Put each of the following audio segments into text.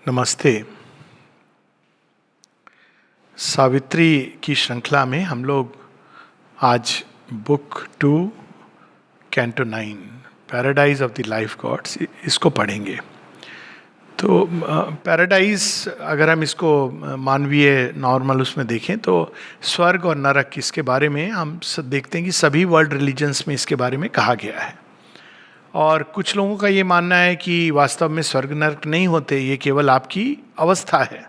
नमस्ते। सावित्री की श्रृंखला में हम लोग आज book 2 canto 9 paradise of the life gods इसको पढ़ेंगे। तो पैराडाइज अगर हम इसको मानवीय नॉर्मल उसमें देखें तो स्वर्ग और नरक इसके बारे में हम देखते हैं कि सभी वर्ल्ड रिलीजन्स में इसके बारे में कहा गया है। और कुछ लोगों का ये मानना है कि वास्तव में स्वर्ग नरक नहीं होते, ये केवल आपकी अवस्था है।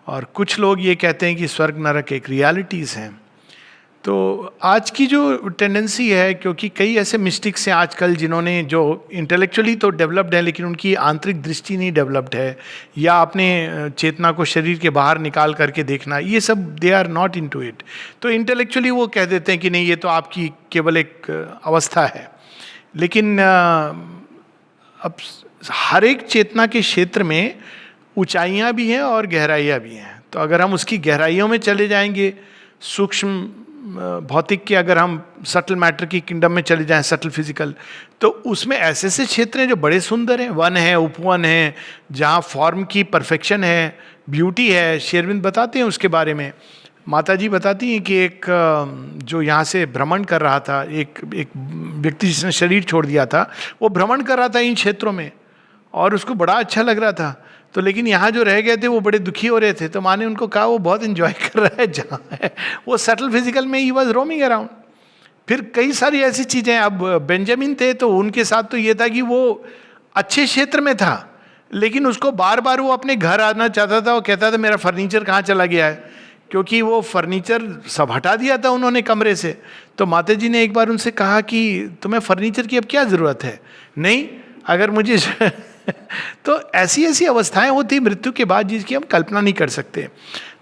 और कुछ लोग ये कहते हैं कि स्वर्ग नरक एक रियलिटीज़ हैं। तो आज की जो टेंडेंसी है, क्योंकि कई ऐसे मिस्टिक्स हैं आजकल जिन्होंने जो इंटेलेक्चुअली तो डेवलप्ड है लेकिन उनकी आंतरिक दृष्टि नहीं डेवलप्ड है, या अपने चेतना को शरीर के बाहर निकाल करके देखना, ये सब they are not into it. तो इंटेलेक्चुअली वो कह देते हैं कि नहीं, ये तो आपकी केवल एक अवस्था है। लेकिन अब हर एक चेतना के क्षेत्र में ऊंचाइयां भी हैं और गहराइयां भी हैं। तो अगर हम उसकी गहराइयों में चले जाएंगे, सूक्ष्म भौतिक के अगर हम सटल मैटर की किंगडम में चले जाएं, सटल फिजिकल, तो उसमें ऐसे ऐसे क्षेत्र हैं जो बड़े सुंदर हैं। वन है, उपवन है, जहाँ फॉर्म की परफेक्शन है, ब्यूटी है। शेरविंद बताते हैं उसके बारे में। माता जी बताती हैं कि एक जो यहाँ से भ्रमण कर रहा था, एक व्यक्ति जिसने शरीर छोड़ दिया था, वो भ्रमण कर रहा था इन क्षेत्रों में और उसको बड़ा अच्छा लग रहा था। तो लेकिन यहाँ जो रह गए थे वो बड़े दुखी हो रहे थे। तो माँ ने उनको कहा वो बहुत एंजॉय कर रहा है जहाँ है, वो सटल फिजिकल में ही वॉज रोमिंग अराउंड। फिर कई सारी ऐसी चीज़ें, अब बेंजामिन थे तो उनके साथ तो ये था कि वो अच्छे क्षेत्र में था, लेकिन उसको बार बार वो अपने घर आना चाहता था। वो कहता था मेरा फर्नीचर कहाँ चला गया है, क्योंकि वो फर्नीचर सब हटा दिया था उन्होंने कमरे से। तो माता जी ने एक बार उनसे कहा कि तुम्हें फर्नीचर की अब क्या ज़रूरत है? नहीं, अगर मुझे तो ऐसी ऐसी अवस्थाएं होती मृत्यु के बाद जिसकी हम कल्पना नहीं कर सकते।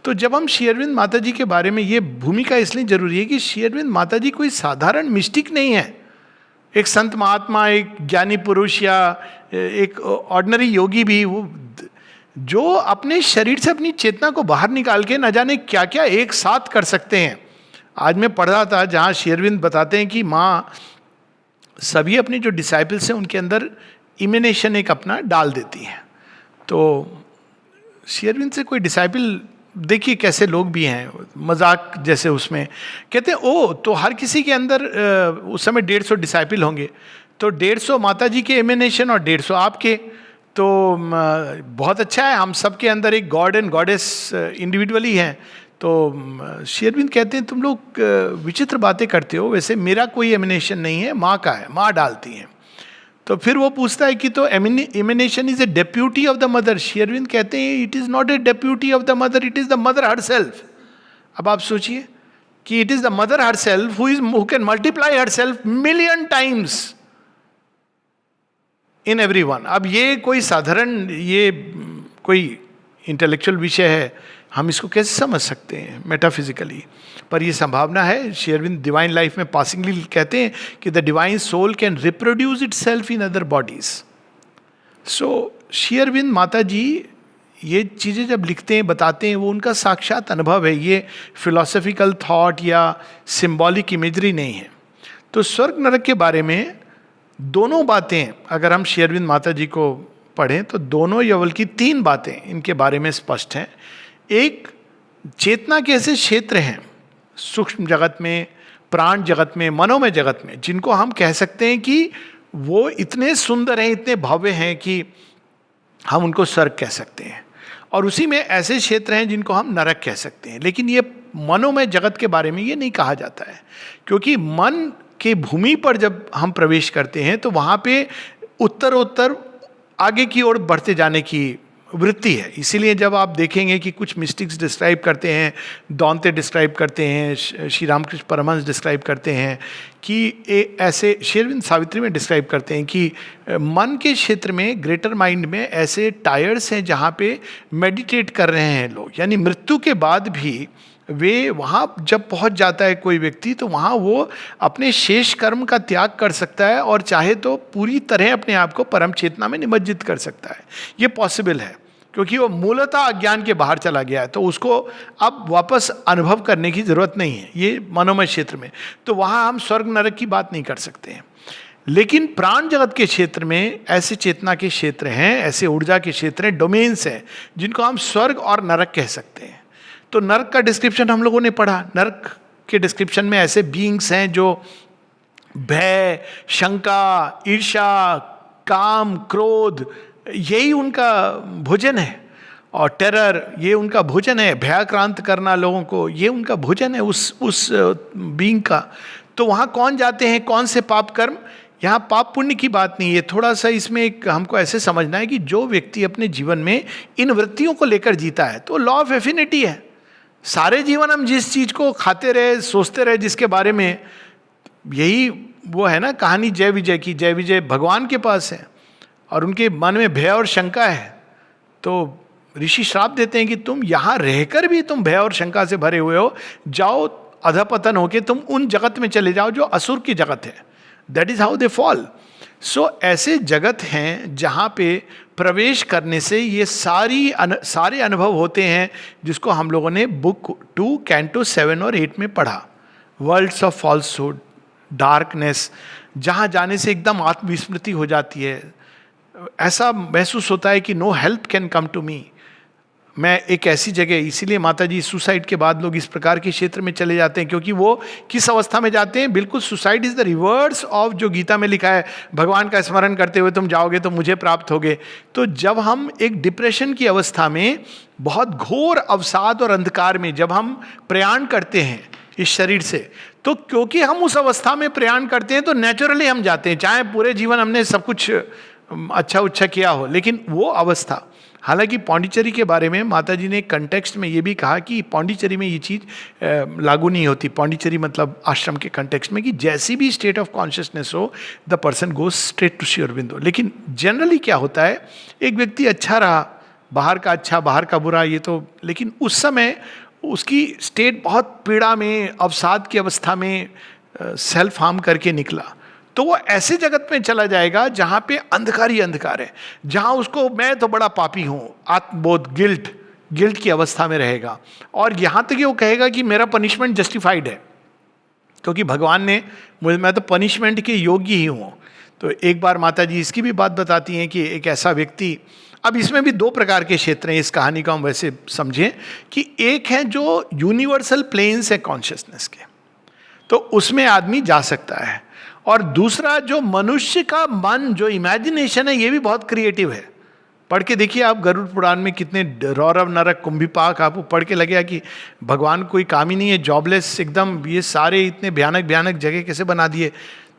तो जब हम शेरविंद माता जी के बारे में, ये भूमिका इसलिए जरूरी है कि शेरविंद माता जी कोई साधारण मिस्टिक नहीं है, एक संत महात्मा, एक ज्ञानी पुरुष या एक ऑर्डिनरी योगी भी, वो जो अपने शरीर से अपनी चेतना को बाहर निकाल के न जाने क्या क्या एक साथ कर सकते हैं। आज मैं पढ़ रहा था जहाँ शेरविंद बताते हैं कि माँ सभी अपने जो डिसाइपल्स हैं उनके अंदर इमिनेशन एक अपना डाल देती हैं। तो शेरविंद से कोई डिसाइपल, देखिए कैसे लोग भी हैं, मजाक जैसे उसमें कहते हैं ओ तो हर किसी के अंदर उस समय 150 डिसाइपल होंगे, तो 150 माता जी के इमिनेशन और 150 आपके। तो बहुत अच्छा है, हम सब के अंदर एक गॉड एंड गॉडेस इंडिविजुअली हैं। तो शेरविंद कहते हैं तुम लोग विचित्र बातें करते हो, वैसे मेरा कोई एमिनेशन नहीं है, माँ का है, माँ डालती हैं। तो फिर वो पूछता है कि तो emanation is a deputy of the mother. शेरविंद कहते हैं it is not a deputy of the mother, it is the mother herself. अब आप सोचिए कि it is the mother herself who can multiply herself million times in every one. अब ये कोई साधारण, ये कोई इंटेलेक्चुअल विषय है, हम इसको कैसे समझ सकते हैं मेटाफिजिकली? पर ये संभावना है। शेरविंद डिवाइन लाइफ में पासिंगली कहते हैं कि the divine soul can reproduce itself in other bodies. So शेरविंद माता जी ये चीज़ें जब लिखते हैं, बताते हैं, वो उनका साक्षात अनुभव है, ये फिलोसफिकल थॉट या सिंबॉलिक इमेजरी नहीं है। तो स्वर्ग नरक के बारे में दोनों बातें अगर हम शेरविंद माता जी को पढ़ें तो दोनों या बल्कि 3 बातें इनके बारे में स्पष्ट हैं। एक, चेतना के ऐसे क्षेत्र हैं सूक्ष्म जगत में, प्राण जगत में, मनोमय जगत में, जिनको हम कह सकते हैं कि वो इतने सुंदर हैं, इतने भव्य हैं कि हम उनको स्वर्ग कह सकते हैं। और उसी में ऐसे क्षेत्र हैं जिनको हम नरक कह सकते हैं। लेकिन ये मनोमय जगत के बारे में ये नहीं कहा जाता है, क्योंकि मन के भूमि पर जब हम प्रवेश करते हैं तो वहाँ पे उत्तरोत्तर आगे की ओर बढ़ते जाने की वृत्ति है। इसीलिए जब आप देखेंगे कि कुछ मिस्टिक्स डिस्क्राइब करते हैं, दौंते डिस्क्राइब करते हैं, श्री रामकृष्ण परमहंस डिस्क्राइब करते हैं कि ऐसे, शेरविंद सावित्री में डिस्क्राइब करते हैं कि मन के क्षेत्र में, ग्रेटर माइंड में ऐसे टायर्स हैं जहाँ पे मेडिटेट कर रहे हैं लोग। यानी मृत्यु के बाद भी वे वहाँ जब पहुँच जाता है कोई व्यक्ति, तो वहाँ वो अपने शेष कर्म का त्याग कर सकता है और चाहे तो पूरी तरह अपने आप को परम चेतना में निमज्जित कर सकता है। ये पॉसिबल है क्योंकि वो मूलतः अज्ञान के बाहर चला गया है, तो उसको अब वापस अनुभव करने की जरूरत नहीं है ये मनोमय क्षेत्र में। तो वहाँ हम स्वर्ग नरक की बात नहीं कर सकते हैं। लेकिन प्राण जगत के क्षेत्र में ऐसे चेतना के क्षेत्र हैं, ऐसे ऊर्जा के क्षेत्र हैं, डोमेन्स हैं, जिनको हम स्वर्ग और नरक कह सकते हैं। तो नरक का डिस्क्रिप्शन हम लोगों ने पढ़ा। नरक के डिस्क्रिप्शन में ऐसे बीइंग्स हैं जो भय, शंका, ईर्ष्या, काम, क्रोध, यही उनका भोजन है। और टेरर, ये उनका भोजन है। भयाक्रांत करना लोगों को, ये उनका भोजन है उस बीइंग का। तो वहाँ कौन जाते हैं, कौन से पाप कर्म? यहाँ पाप पुण्य की बात नहीं है। थोड़ा सा इसमें एक हमको ऐसे समझना है कि जो व्यक्ति अपने जीवन में इन वृत्तियों को लेकर जीता है, तो लॉ ऑफ एफिनिटी है। सारे जीवन हम जिस चीज को खाते रहे, सोचते रहे, जिसके बारे में, यही वो है ना कहानी जय विजय की। जय विजय भगवान के पास है और उनके मन में भय और शंका है। तो ऋषि श्राप देते हैं कि तुम यहां रहकर भी तुम भय और शंका से भरे हुए हो, जाओ अधपतन होके तुम उन जगत में चले जाओ जो असुर की जगत है। That is how they fall. So ऐसे जगत हैं जहां पे प्रवेश करने से ये सारे अनुभव होते हैं, जिसको हम लोगों ने बुक 2 कैंटो 7 और 8 में पढ़ा। वर्ल्ड्स ऑफ फॉल्सहुड, डार्कनेस, जहां जाने से एकदम आत्मविस्मृति हो जाती है। ऐसा महसूस होता है कि no help can come to me. मैं एक ऐसी जगह, इसीलिए माता जी सुसाइड के बाद लोग इस प्रकार के क्षेत्र में चले जाते हैं, क्योंकि वो किस अवस्था में जाते हैं? बिल्कुल suicide is the rivers of जो गीता में लिखा है, भगवान का स्मरण करते हुए तुम जाओगे तो मुझे प्राप्त होगे। तो जब हम एक डिप्रेशन की अवस्था में, बहुत घोर अवसाद और अंधकार में जब हम प्रयाण करते हैं इस शरीर से, तो क्योंकि हम उस अवस्था में प्रयाण करते हैं तो नेचुरली हम जाते हैं, चाहे पूरे जीवन हमने सब कुछ अच्छा किया हो, लेकिन वो अवस्था। हालांकि पौंडीचेरी के बारे में माता जी ने कंटेक्स्ट में ये भी कहा कि पौंडीचेरी में ये चीज़ लागू नहीं होती। पौंडीचेरी मतलब आश्रम के कंटेक्स्ट में, कि जैसी भी स्टेट ऑफ कॉन्शियसनेस हो, the person goes straight to Shri Aurobindo. लेकिन जनरली क्या होता है, एक व्यक्ति अच्छा रहा, बाहर का अच्छा बाहर का बुरा, ये तो, लेकिन उस समय उसकी स्टेट बहुत पीड़ा में, अवसाद की अवस्था में सेल्फ हार्म करके निकला, तो वो ऐसे जगत में चला जाएगा जहां पे अंधकार ही अंधकार है, जहां उसको मैं तो बड़ा पापी हूं, आत्मबोध, गिल्ट की अवस्था में रहेगा। और यहां तक वो कहेगा कि मेरा पनिशमेंट जस्टिफाइड है, क्योंकि भगवान ने मैं तो पनिशमेंट के योग्य ही हूं। तो एक बार माता जी इसकी भी बात बताती हैं कि एक ऐसा व्यक्ति, अब इसमें भी 2 प्रकार के क्षेत्र हैं, इस कहानी को हम वैसे समझें कि एक है जो यूनिवर्सल प्लेन्स है कॉन्शियसनेस के, तो उसमें आदमी जा सकता है, और दूसरा जो मनुष्य का मन, जो इमेजिनेशन है, ये भी बहुत क्रिएटिव है। पढ़ के देखिए आप गरुड़ पुराण में कितने रौरव, नरक, कुंभिपाक, आपको पढ़ के लगेगा कि भगवान कोई काम ही नहीं है, जॉबलेस एकदम, ये सारे इतने भयानक भयानक जगह कैसे बना दिए।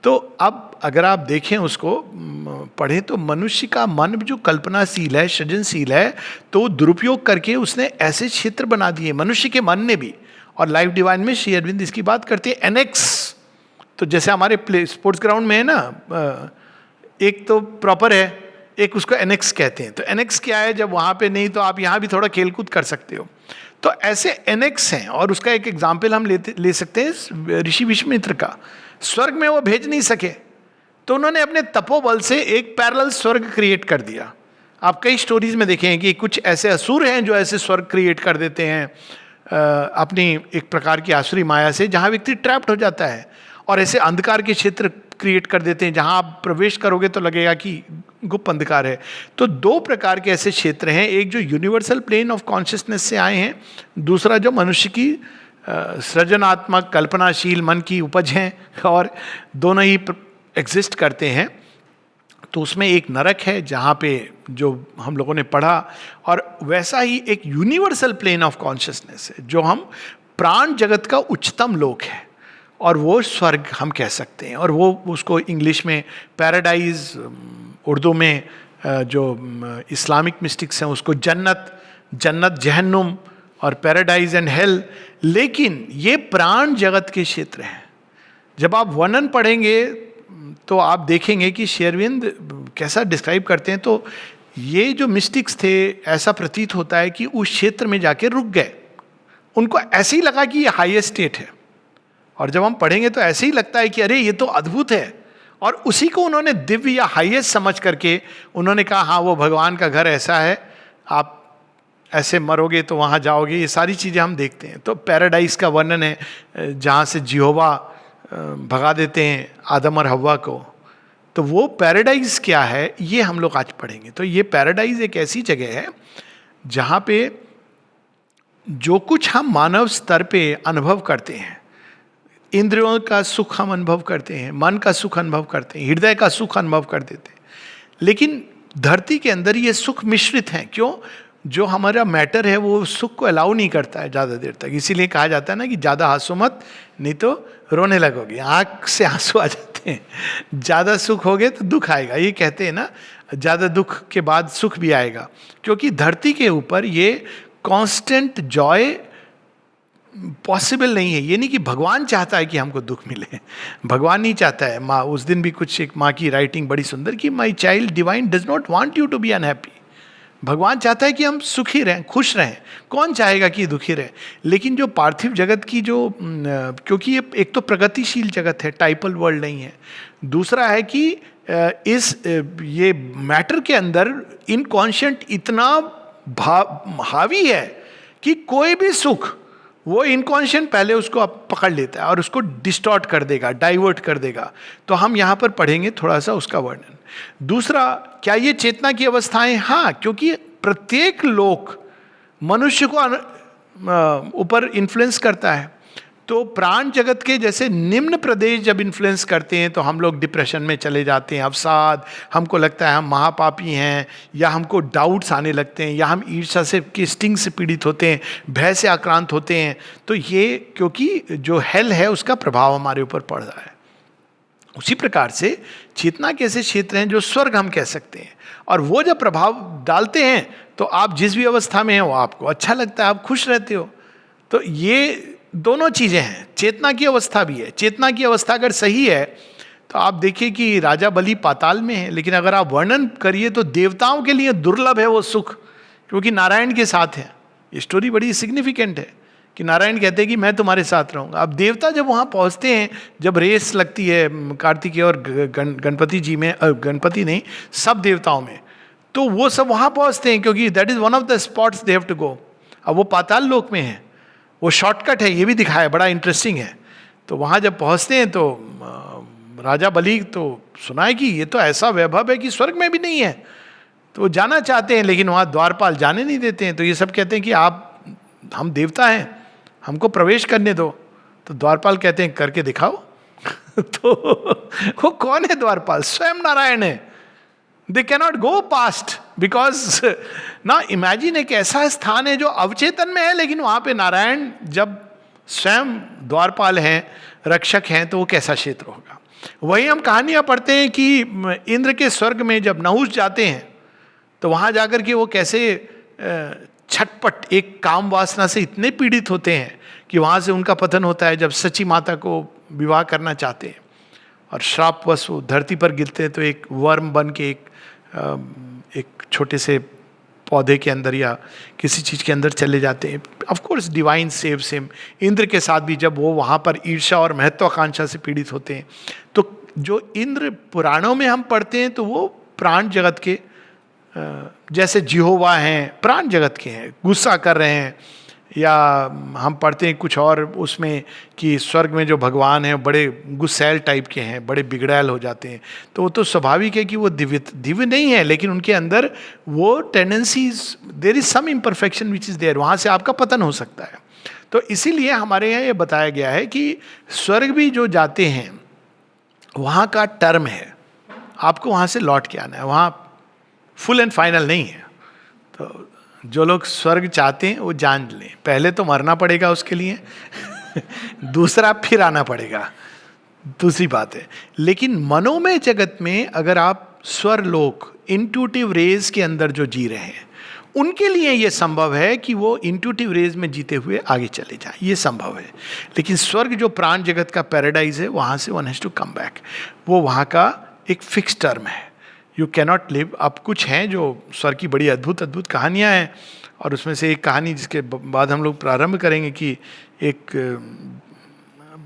तो अब अगर आप देखें उसको पढ़ें, तो मनुष्य का मन जो कल्पनाशील है, सृजनशील है, तो दुरुपयोग करके उसने ऐसे क्षेत्र बना दिए मनुष्य के मन ने भी। और लाइफ डिवाइन में श्री अरविंद इसकी बात करते हैं, एनेक्स। तो जैसे हमारे स्पोर्ट्स ग्राउंड में है ना, एक तो प्रॉपर है, एक उसको एनेक्स कहते हैं। तो एनेक्स क्या है, जब वहाँ पे नहीं तो आप यहाँ भी थोड़ा खेलकूद कर सकते हो। तो ऐसे एनेक्स हैं, और उसका एक एग्जाम्पल हम ले सकते हैं ऋषि विश्वामित्र का। स्वर्ग में वो भेज नहीं सके, तो उन्होंने अपने तपोबल से एक पैरेलल स्वर्ग क्रिएट कर दिया। आप कई स्टोरीज में देखें कि कुछ ऐसे असुर हैं जो ऐसे स्वर्ग क्रिएट कर देते हैं अपनी एक प्रकार की आसुरी माया से, जहाँ व्यक्ति ट्रैप्ड हो जाता है, और ऐसे अंधकार के क्षेत्र क्रिएट कर देते हैं जहां आप प्रवेश करोगे तो लगेगा कि गुप्त अंधकार है। तो 2 प्रकार के ऐसे क्षेत्र हैं, एक जो यूनिवर्सल प्लेन ऑफ कॉन्शियसनेस से आए हैं, दूसरा जो मनुष्य की सृजनात्मक कल्पनाशील मन की उपज हैं, और दोनों ही एग्जिस्ट करते हैं। तो उसमें एक नरक है जहाँ पे जो हम लोगों ने पढ़ा, और वैसा ही एक यूनिवर्सल प्लेन ऑफ कॉन्शियसनेस है जो हम प्राण जगत का उच्चतम लोक है, और वो स्वर्ग हम कह सकते हैं। और वो उसको इंग्लिश में पैराडाइज, उर्दू में जो इस्लामिक मिस्टिक्स हैं उसको जन्नत जहन्नुम, और पैराडाइज एंड हेल। लेकिन ये प्राण जगत के क्षेत्र हैं। जब आप वर्णन पढ़ेंगे तो आप देखेंगे कि श्री अरविंद कैसा डिस्क्राइब करते हैं। तो ये जो मिस्टिक्स थे, ऐसा प्रतीत होता है कि उस क्षेत्र में जाके रुक गए, उनको ऐसे ही लगा कि ये हाईएस्ट स्टेट है। और जब हम पढ़ेंगे तो ऐसे ही लगता है कि अरे ये तो अद्भुत है, और उसी को उन्होंने दिव्य या हाईएस्ट समझ करके उन्होंने कहा हाँ वो भगवान का घर ऐसा है, आप ऐसे मरोगे तो वहाँ जाओगे। ये सारी चीज़ें हम देखते हैं। तो पैराडाइज का वर्णन है जहाँ से जिहोवा भगा देते हैं आदम और हव्वा को, तो वो पैराडाइज क्या है ये हम लोग आज पढ़ेंगे। तो ये पैराडाइज एक ऐसी जगह है जहाँ पे जो कुछ हम मानव स्तर पे अनुभव करते हैं, इंद्रियों का सुख हम अनुभव करते हैं, मन का सुख अनुभव करते हैं, हृदय का सुख अनुभव कर देते हैं, लेकिन धरती के अंदर ये सुख मिश्रित हैं। क्यों? जो हमारा मैटर है वो सुख को अलाउ नहीं करता है ज़्यादा देर तक। इसीलिए कहा जाता है ना कि ज़्यादा हंसो मत, नहीं तो रोने लगोगे, आँख से आंसू आ जाते हैं। ज़्यादा सुख होगे तो दुख आएगा, ये कहते हैं ना, ज़्यादा दुख के बाद सुख भी आएगा। क्योंकि धरती के ऊपर ये कांस्टेंट जॉय पॉसिबल नहीं है। ये नहीं कि भगवान चाहता है कि हमको दुख मिले, भगवान नहीं चाहता है। माँ, उस दिन भी कुछ एक माँ की राइटिंग बड़ी सुंदर कि my child divine does not want you to be unhappy. भगवान चाहता है कि हम सुखी रहें, खुश रहें। कौन चाहेगा कि दुखी रहे? लेकिन जो पार्थिव जगत की जो क्योंकि ये एक तो प्रगतिशील जगत है, टाइपल वर्ल्ड नहीं है। दूसरा है कि ये मैटर के अंदर इनकॉन्शियंट इतना हावी है कि कोई भी सुख वो इनकॉन्शियंट पहले उसको पकड़ लेता है और उसको डिस्टॉर्ट कर देगा, डाइवर्ट कर देगा। तो हम यहाँ पर पढ़ेंगे थोड़ा सा उसका वर्णन। दूसरा, क्या ये चेतना की अवस्थाएं? हाँ, क्योंकि प्रत्येक लोक मनुष्य को ऊपर इन्फ्लुएंस करता है। तो प्राण जगत के जैसे निम्न प्रदेश जब इन्फ्लुएंस करते हैं तो हम लोग डिप्रेशन में चले जाते हैं, अवसाद, हमको लगता है हम महापापी हैं, या हमको डाउट्स आने लगते हैं, या हम ईर्ष्या से की स्टिंग से पीड़ित होते हैं, भय से आक्रांत होते हैं। तो ये क्योंकि जो हेल है उसका प्रभाव हमारे ऊपर पड़ रहा है। उसी प्रकार से चेतना के ऐसे क्षेत्र हैं जो स्वर्ग हम कह सकते हैं, और वो जब प्रभाव डालते हैं तो आप जिस भी अवस्था में हैं वो आपको अच्छा लगता है, आप खुश रहते हो। तो ये दोनों चीज़ें हैं, चेतना की अवस्था भी है। चेतना की अवस्था अगर सही है तो आप देखिए कि राजा बलि पाताल में है, लेकिन अगर आप वर्णन करिए तो देवताओं के लिए दुर्लभ है वो सुख, क्योंकि नारायण के साथ है। ये स्टोरी बड़ी सिग्निफिकेंट है कि नारायण कहते हैं कि मैं तुम्हारे साथ रहूँगा। अब देवता जब वहाँ पहुँचते हैं, जब रेस लगती है कार्तिकेय और गणपति जी में, गणपति नहीं, सब देवताओं में, तो वो सब वहाँ पहुँचते हैं क्योंकि that is one of the spots they have to go. अब वो पाताल लोक में है, वो शॉर्टकट है, ये भी दिखाया, बड़ा इंटरेस्टिंग है। तो वहाँ जब पहुँचते हैं तो राजा बलि तो सुना है कि ये तो ऐसा वैभव है कि स्वर्ग में भी नहीं है, तो वो जाना चाहते हैं, लेकिन वहाँ द्वारपाल जाने नहीं देते हैं। तो ये सब कहते हैं कि हम देवता हैं, हमको प्रवेश करने दो। तो द्वारपाल कहते हैं करके दिखाओ। तो वो कौन है द्वारपाल? स्वयं नारायण है। They cannot go past because ना, इमेजिन एक ऐसा स्थान है जो अवचेतन में है, लेकिन वहाँ पे नारायण जब स्वयं द्वारपाल हैं, रक्षक हैं, तो वो कैसा क्षेत्र होगा। वही हम कहानियाँ पढ़ते हैं कि इंद्र के स्वर्ग में जब नहुष जाते हैं तो वहाँ जाकर के वो कैसे छटपट एक काम वासना से इतने पीड़ित होते हैं कि वहाँ से उनका पतन होता है जब सची माता को विवाह करना चाहते हैं, और श्रापवश वो धरती पर गिरते हैं तो एक वर्म बन के एक छोटे से पौधे के अंदर या किसी चीज़ के अंदर चले जाते हैं। Of course divine saves him. Indra के साथ भी जब वो वहाँ पर ईर्ष्या और महत्वाकांक्षा से पीड़ित होते हैं, तो जो इंद्र पुराणों में हम पढ़ते हैं तो वो प्राण जगत के जैसे जिहोवा हैं, प्राण जगत के हैं, गुस्सा कर रहे हैं। या हम पढ़ते हैं कुछ और उसमें कि स्वर्ग में जो भगवान हैं बड़े गुस्सैल टाइप के हैं, बड़े बिगड़ैल हो जाते हैं। तो वो तो स्वाभाविक है कि वो दिव्य नहीं है, लेकिन उनके अंदर वो tendencies, there is some imperfection which is there, वहाँ से आपका पतन हो सकता है। तो इसीलिए हमारे यहाँ ये बताया गया है कि स्वर्ग भी जो जाते हैं वहाँ का टर्म है, आपको वहाँ से लौट के आना है, वहाँ फुल एंड फाइनल नहीं है। तो जो लोग स्वर्ग चाहते हैं वो जान लें, पहले तो मरना पड़ेगा उसके लिए दूसरा फिर आना पड़ेगा, दूसरी बात है। लेकिन मनोमय जगत में अगर आप स्वरलोक इंट्यूटिव रेज के अंदर जो जी रहे हैं, उनके लिए ये संभव है कि वो इंट्यूटिव रेज में जीते हुए आगे चले जाएं, ये संभव है। लेकिन स्वर्ग जो प्राण जगत का पैराडाइज है, वहाँ से one has to come back, वो वहाँ का एक फिक्स टर्म है। You cannot live. अब कुछ हैं जो स्वर्ग की बड़ी अद्भुत अद्भुत कहानियाँ हैं, और उसमें से एक कहानी जिसके बाद हम लोग प्रारंभ करेंगे कि एक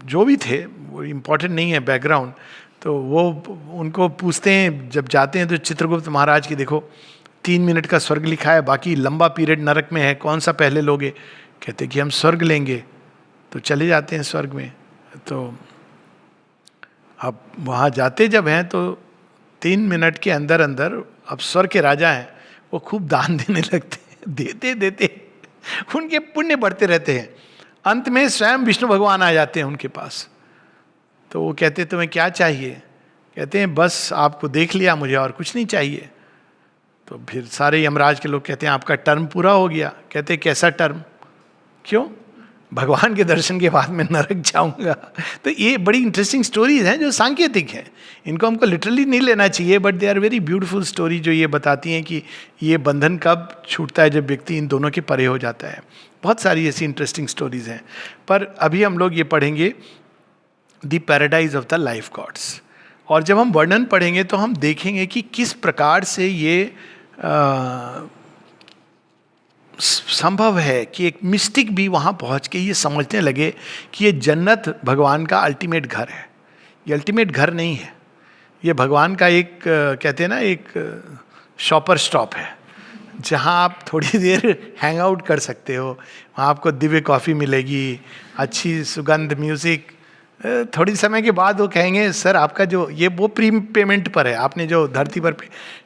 जो भी थे, वो इम्पोर्टेंट नहीं है बैकग्राउंड, तो वो उनको पूछते हैं जब जाते हैं तो चित्रगुप्त महाराज की देखो 3 मिनट का स्वर्ग लिखा है, बाकी लंबा पीरियड नरक में है, कौन सा पहले लोगे? कहते कि हम स्वर्ग लेंगे। तो चले जाते हैं स्वर्ग में। तो अब वहाँ जाते जब हैं तो 3 मिनट के अंदर अंदर, अब स्वर के राजा हैं, वो खूब दान देने लगते हैं, देते देते उनके पुण्य बढ़ते रहते हैं। अंत में स्वयं विष्णु भगवान आ जाते हैं उनके पास। तो वो कहते तुम्हें क्या चाहिए? कहते हैं बस आपको देख लिया, मुझे और कुछ नहीं चाहिए। तो फिर सारे यमराज के लोग कहते हैं आपका टर्म पूरा हो गया। कहते हैं कैसा टर्म? क्यों? भगवान के दर्शन के बाद मैं नरक जाऊंगा। तो ये बड़ी इंटरेस्टिंग स्टोरीज हैं जो सांकेतिक हैं, इनको हमको लिटरली नहीं लेना चाहिए, but they are very beautiful story जो ये बताती हैं कि ये बंधन कब छूटता है, जब व्यक्ति इन दोनों के परे हो जाता है। बहुत सारी ऐसी इंटरेस्टिंग स्टोरीज हैं, पर अभी हम लोग ये पढ़ेंगे the paradise of the life gods. और जब हम वर्णन पढ़ेंगे तो हम देखेंगे कि किस प्रकार से ये संभव है कि एक मिस्टिक भी वहाँ पहुँच के ये समझने लगे कि ये जन्नत भगवान का अल्टीमेट घर है। ये अल्टीमेट घर नहीं है, ये भगवान का एक कहते हैं ना, एक शॉपर स्टॉप है, जहाँ आप थोड़ी देर हैंग आउट कर सकते हो। वहाँ आपको दिव्य कॉफ़ी मिलेगी, अच्छी सुगंध, म्यूज़िक। थोड़ी समय के बाद वो कहेंगे सर आपका जो ये वो प्री पेमेंट पर है, आपने जो धरती पर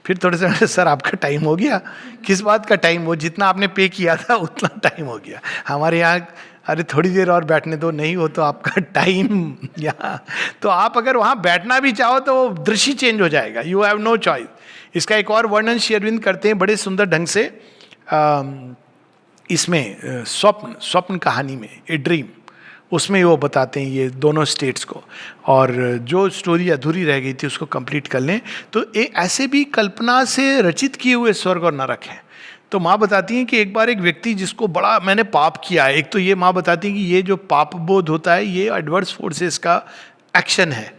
फिर थोड़े समय सर आपका टाइम हो गया। किस बात का टाइम? वो जितना आपने पे किया था उतना टाइम हो गया। हमारे यहाँ अरे थोड़ी देर और बैठने दो, नहीं हो तो आपका टाइम यहाँ। तो आप अगर वहाँ बैठना भी चाहो तो वो दृश्य चेंज हो जाएगा, यू हैव नो चॉइस। इसका एक और वर्णन श्री अरविंद करते हैं बड़े सुंदर ढंग से इसमें स्वप्न कहानी में, ए ड्रीम, उसमें वो बताते हैं ये दोनों स्टेट्स को। और जो स्टोरी अधूरी रह गई थी उसको कंप्लीट कर लें। तो ऐसे भी कल्पना से रचित किए हुए स्वर्ग और नरक हैं। तो माँ बताती हैं कि एक बार एक व्यक्ति जिसको बड़ा मैंने पाप किया है, एक तो ये माँ बताती हैं कि ये जो पाप बोध होता है ये एडवर्स फोर्सेस का एक्शन है।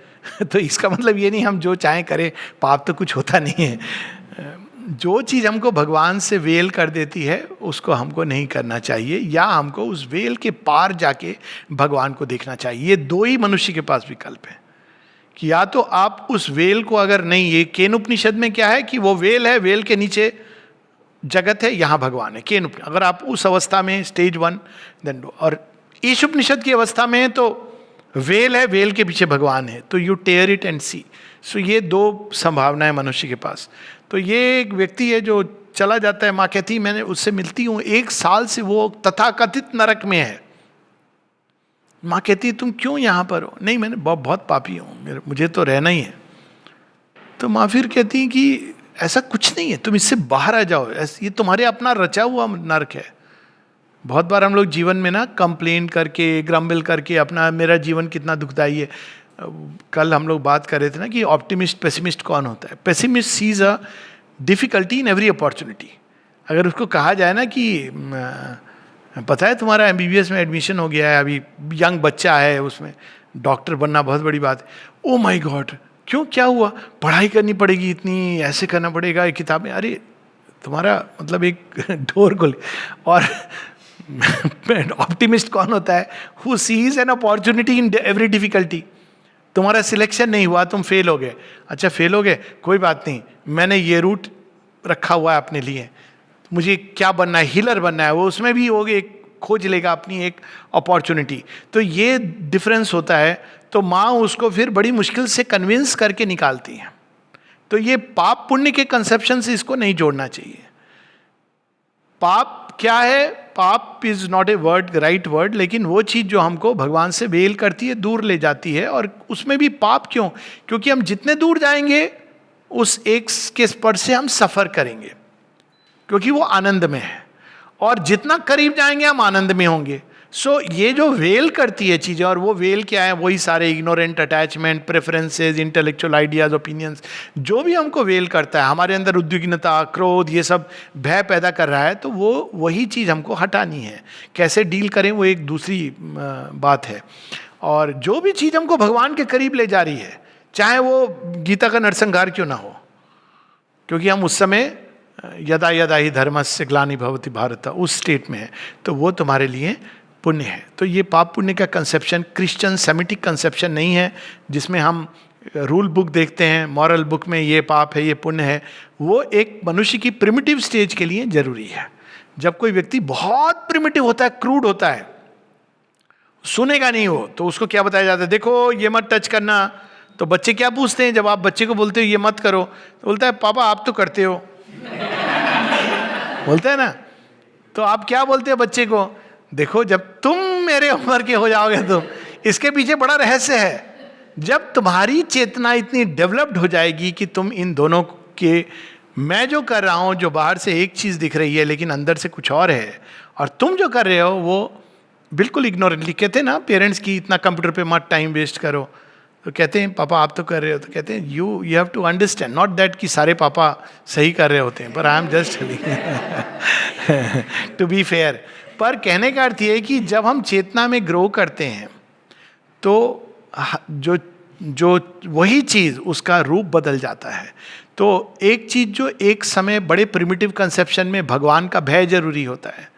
तो इसका मतलब ये नहीं हम जो चाहें करें, पाप तो कुछ होता नहीं है। जो चीज़ हमको भगवान से वेल कर देती है उसको हमको नहीं करना चाहिए, या हमको उस वेल के पार जाके भगवान को देखना चाहिए। ये दो ही मनुष्य के पास विकल्प है कि या तो आप उस वेल को, अगर नहीं, ये केन उपनिषद में क्या है कि वो वेल है, वेल के नीचे जगत है, यहाँ भगवान है। केन उपनिषद, अगर आप उस अवस्था में स्टेज 1 देन दो, और ईश उपनिषद की अवस्था में है तो वेल है, वेल के पीछे भगवान है, तो यू टेयर इट एंड सी। सो ये दो संभावनाएं मनुष्य के पास। तो ये एक व्यक्ति है जो चला जाता है, माँ कहती मैंने उससे मिलती हूँ, 1 साल से वो तथाकथित नरक में है। माँ कहती तुम क्यों यहाँ पर हो? नहीं मैंने बहुत पापी हूँ, मुझे तो रहना ही है। तो माँ फिर कहती है कि ऐसा कुछ नहीं है, तुम इससे बाहर आ जाओ, ये तुम्हारे अपना रचा हुआ नरक है। बहुत बार हम लोग जीवन में ना कंप्लेन करके, ग्रम्बल करके अपना, मेरा जीवन कितना दुखदाई है। कल हम लोग बात कर रहे थे ना कि ऑप्टिमिस्ट पेसिमिस्ट कौन होता है। Pessimist sees a difficulty in every opportunity. अगर उसको कहा जाए ना कि पता है तुम्हारा MBBS में एडमिशन हो गया है, अभी यंग बच्चा है, उसमें डॉक्टर बनना बहुत बड़ी बात है। ओ माय गॉड, क्यों, क्या हुआ? पढ़ाई करनी पड़ेगी इतनी, ऐसे करना पड़ेगा, किताबें, अरे तुम्हारा मतलब एक डोर खोल। और ऑप्टिमिस्ट कौन होता है? Who seize an opportunity in every difficulty. तुम्हारा सिलेक्शन नहीं हुआ, तुम फेल हो गए, अच्छा फेल हो गए, कोई बात नहीं, मैंने ये रूट रखा हुआ है अपने लिए, मुझे क्या बनना है, हीलर बनना है, वो उसमें भी होगे, खोज लेगा अपनी एक अपॉर्चुनिटी। तो ये डिफरेंस होता है। तो माँ उसको फिर बड़ी मुश्किल से कन्विंस करके निकालती हैं। तो ये पाप पुण्य के कंसेप्शन से इसको नहीं जोड़ना चाहिए। पाप क्या है? पाप is not a word, right word, लेकिन वो चीज़ जो हमको भगवान से वेल करती है, दूर ले जाती है। और उसमें भी पाप क्यों? क्योंकि हम जितने दूर जाएंगे उस एक के स्पर्श से हम सफ़र करेंगे, क्योंकि वो आनंद में है, और जितना करीब जाएंगे हम आनंद में होंगे। सो ये जो वेल करती है चीज़ें, और वो वेल क्या है? वही सारे ignorant attachment, preferences, intellectual ideas, opinions, जो भी हमको वेल करता है, हमारे अंदर उद्विग्नता, क्रोध, ये सब भय पैदा कर रहा है, तो वो वही चीज़ हमको हटानी है। कैसे डील करें वो एक दूसरी बात है। और जो भी चीज़ हमको भगवान के करीब ले जा रही है, चाहे वो गीता का नरसंहार क्यों ना हो, क्योंकि हम उस समय यदा यदा ही धर्मस्य ग्लानि भवति भारत, उस स्टेट में है, तो वो तुम्हारे लिए पुण्य है। तो ये पाप पुण्य का कंसेप्शन क्रिश्चियन सेमिटिक कंसेप्शन नहीं है, जिसमें हम रूल बुक देखते हैं, मॉरल बुक में ये पाप है, ये पुण्य है। वो एक मनुष्य की प्रिमिटिव स्टेज के लिए जरूरी है। जब कोई व्यक्ति बहुत प्रिमिटिव होता है, क्रूड होता है, सुनेगा नहीं हो, तो उसको क्या बताया जाता है? देखो ये मत टच करना, तो बच्चे क्या पूछते हैं जब आप बच्चे को बोलते हो ये मत करो, तो बोलता है पापा आप तो करते हो। बोलता है ना। तो आप क्या बोलते हैं बच्चे को, देखो जब तुम मेरे उम्र के हो जाओगे तो, इसके पीछे बड़ा रहस्य है। जब तुम्हारी चेतना इतनी डेवलप्ड हो जाएगी कि तुम इन दोनों के, मैं जो कर रहा हूं जो बाहर से एक चीज दिख रही है लेकिन अंदर से कुछ और है, और तुम जो कर रहे हो वो बिल्कुल इग्नोरेंटली, कहते हैं ना पेरेंट्स की इतना कंप्यूटर पे मत टाइम वेस्ट करो, तो कहते हैं पापा आप तो कर रहे हो, तो कहते हैं you have to understand, not that कि सारे पापा सही कर रहे होते हैं, पर I am just to be fair. पर कहने का अर्थ ये है कि जब हम चेतना में ग्रो करते हैं तो जो जो वही चीज उसका रूप बदल जाता है। तो एक चीज जो एक समय बड़े प्रिमिटिव कंसेप्शन में भगवान का भय जरूरी होता है,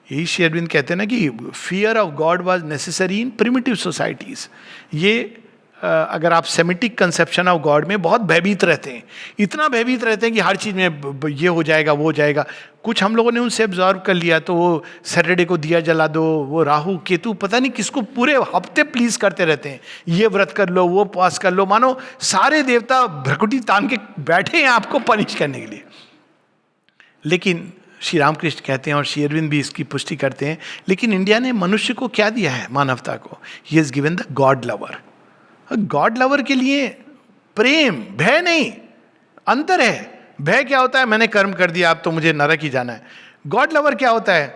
यही श्री अरविंद कहते हैं ना कि fear of God was necessary in primitive societies. ये अगर आप सेमिटिक कंसेप्शन ऑफ गॉड में बहुत भयभीत रहते हैं, इतना भयभीत रहते हैं कि हर चीज़ में ये हो जाएगा वो हो जाएगा। कुछ हम लोगों ने उनसे ऑब्जर्व कर लिया, तो वो सैटरडे को दिया जला दो, वो राहु केतु पता नहीं किसको पूरे हफ्ते प्लीज करते रहते हैं, ये व्रत कर लो वो उपवास कर लो, मानो सारे देवता भ्रकुटी तान के बैठे हैं आपको पनिश करने के लिए। लेकिन श्री रामकृष्ण कहते हैं और श्री अरविंद भी इसकी पुष्टि करते हैं, लेकिन इंडिया ने मनुष्य को क्या दिया है, मानवता को, he has given the God lover. God lover के लिए प्रेम, भय नहीं, अंतर है। भय क्या होता है, मैंने कर्म कर दिया अब तो मुझे नरक ही जाना है। गॉड लवर क्या होता है,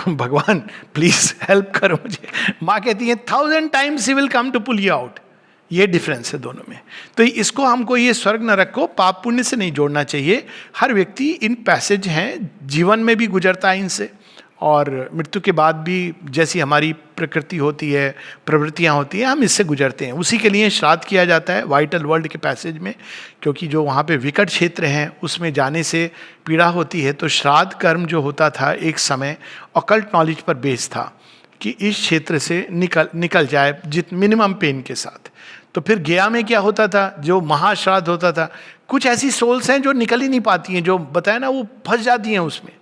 भगवान प्लीज हेल्प करो मुझे। माँ कहती है 1000 times he will come to pull you out. ये डिफरेंस है दोनों में। तो इसको हमको ये स्वर्ग नरक को पाप पुण्य से नहीं जोड़ना चाहिए। हर व्यक्ति इन पैसेज हैं, जीवन में भी गुजरता है इनसे, और मृत्यु के बाद भी जैसी हमारी प्रकृति होती है, प्रवृत्तियां होती हैं, हम इससे गुजरते हैं। उसी के लिए श्राद्ध किया जाता है वाइटल वर्ल्ड के पैसेज में, क्योंकि जो वहाँ पे विकट क्षेत्र हैं उसमें जाने से पीड़ा होती है। तो श्राद्ध कर्म जो होता था एक समय ऑकल्ट नॉलेज पर बेस्ड था कि इस क्षेत्र से निकल जाए जित मिनिमम पेन के साथ। तो फिर गया में क्या होता था, जो महाश्राद्ध होता था, कुछ ऐसी सोल्स हैं जो निकल ही नहीं पाती हैं, जो बताया ना वो फंस जाती हैं उसमें।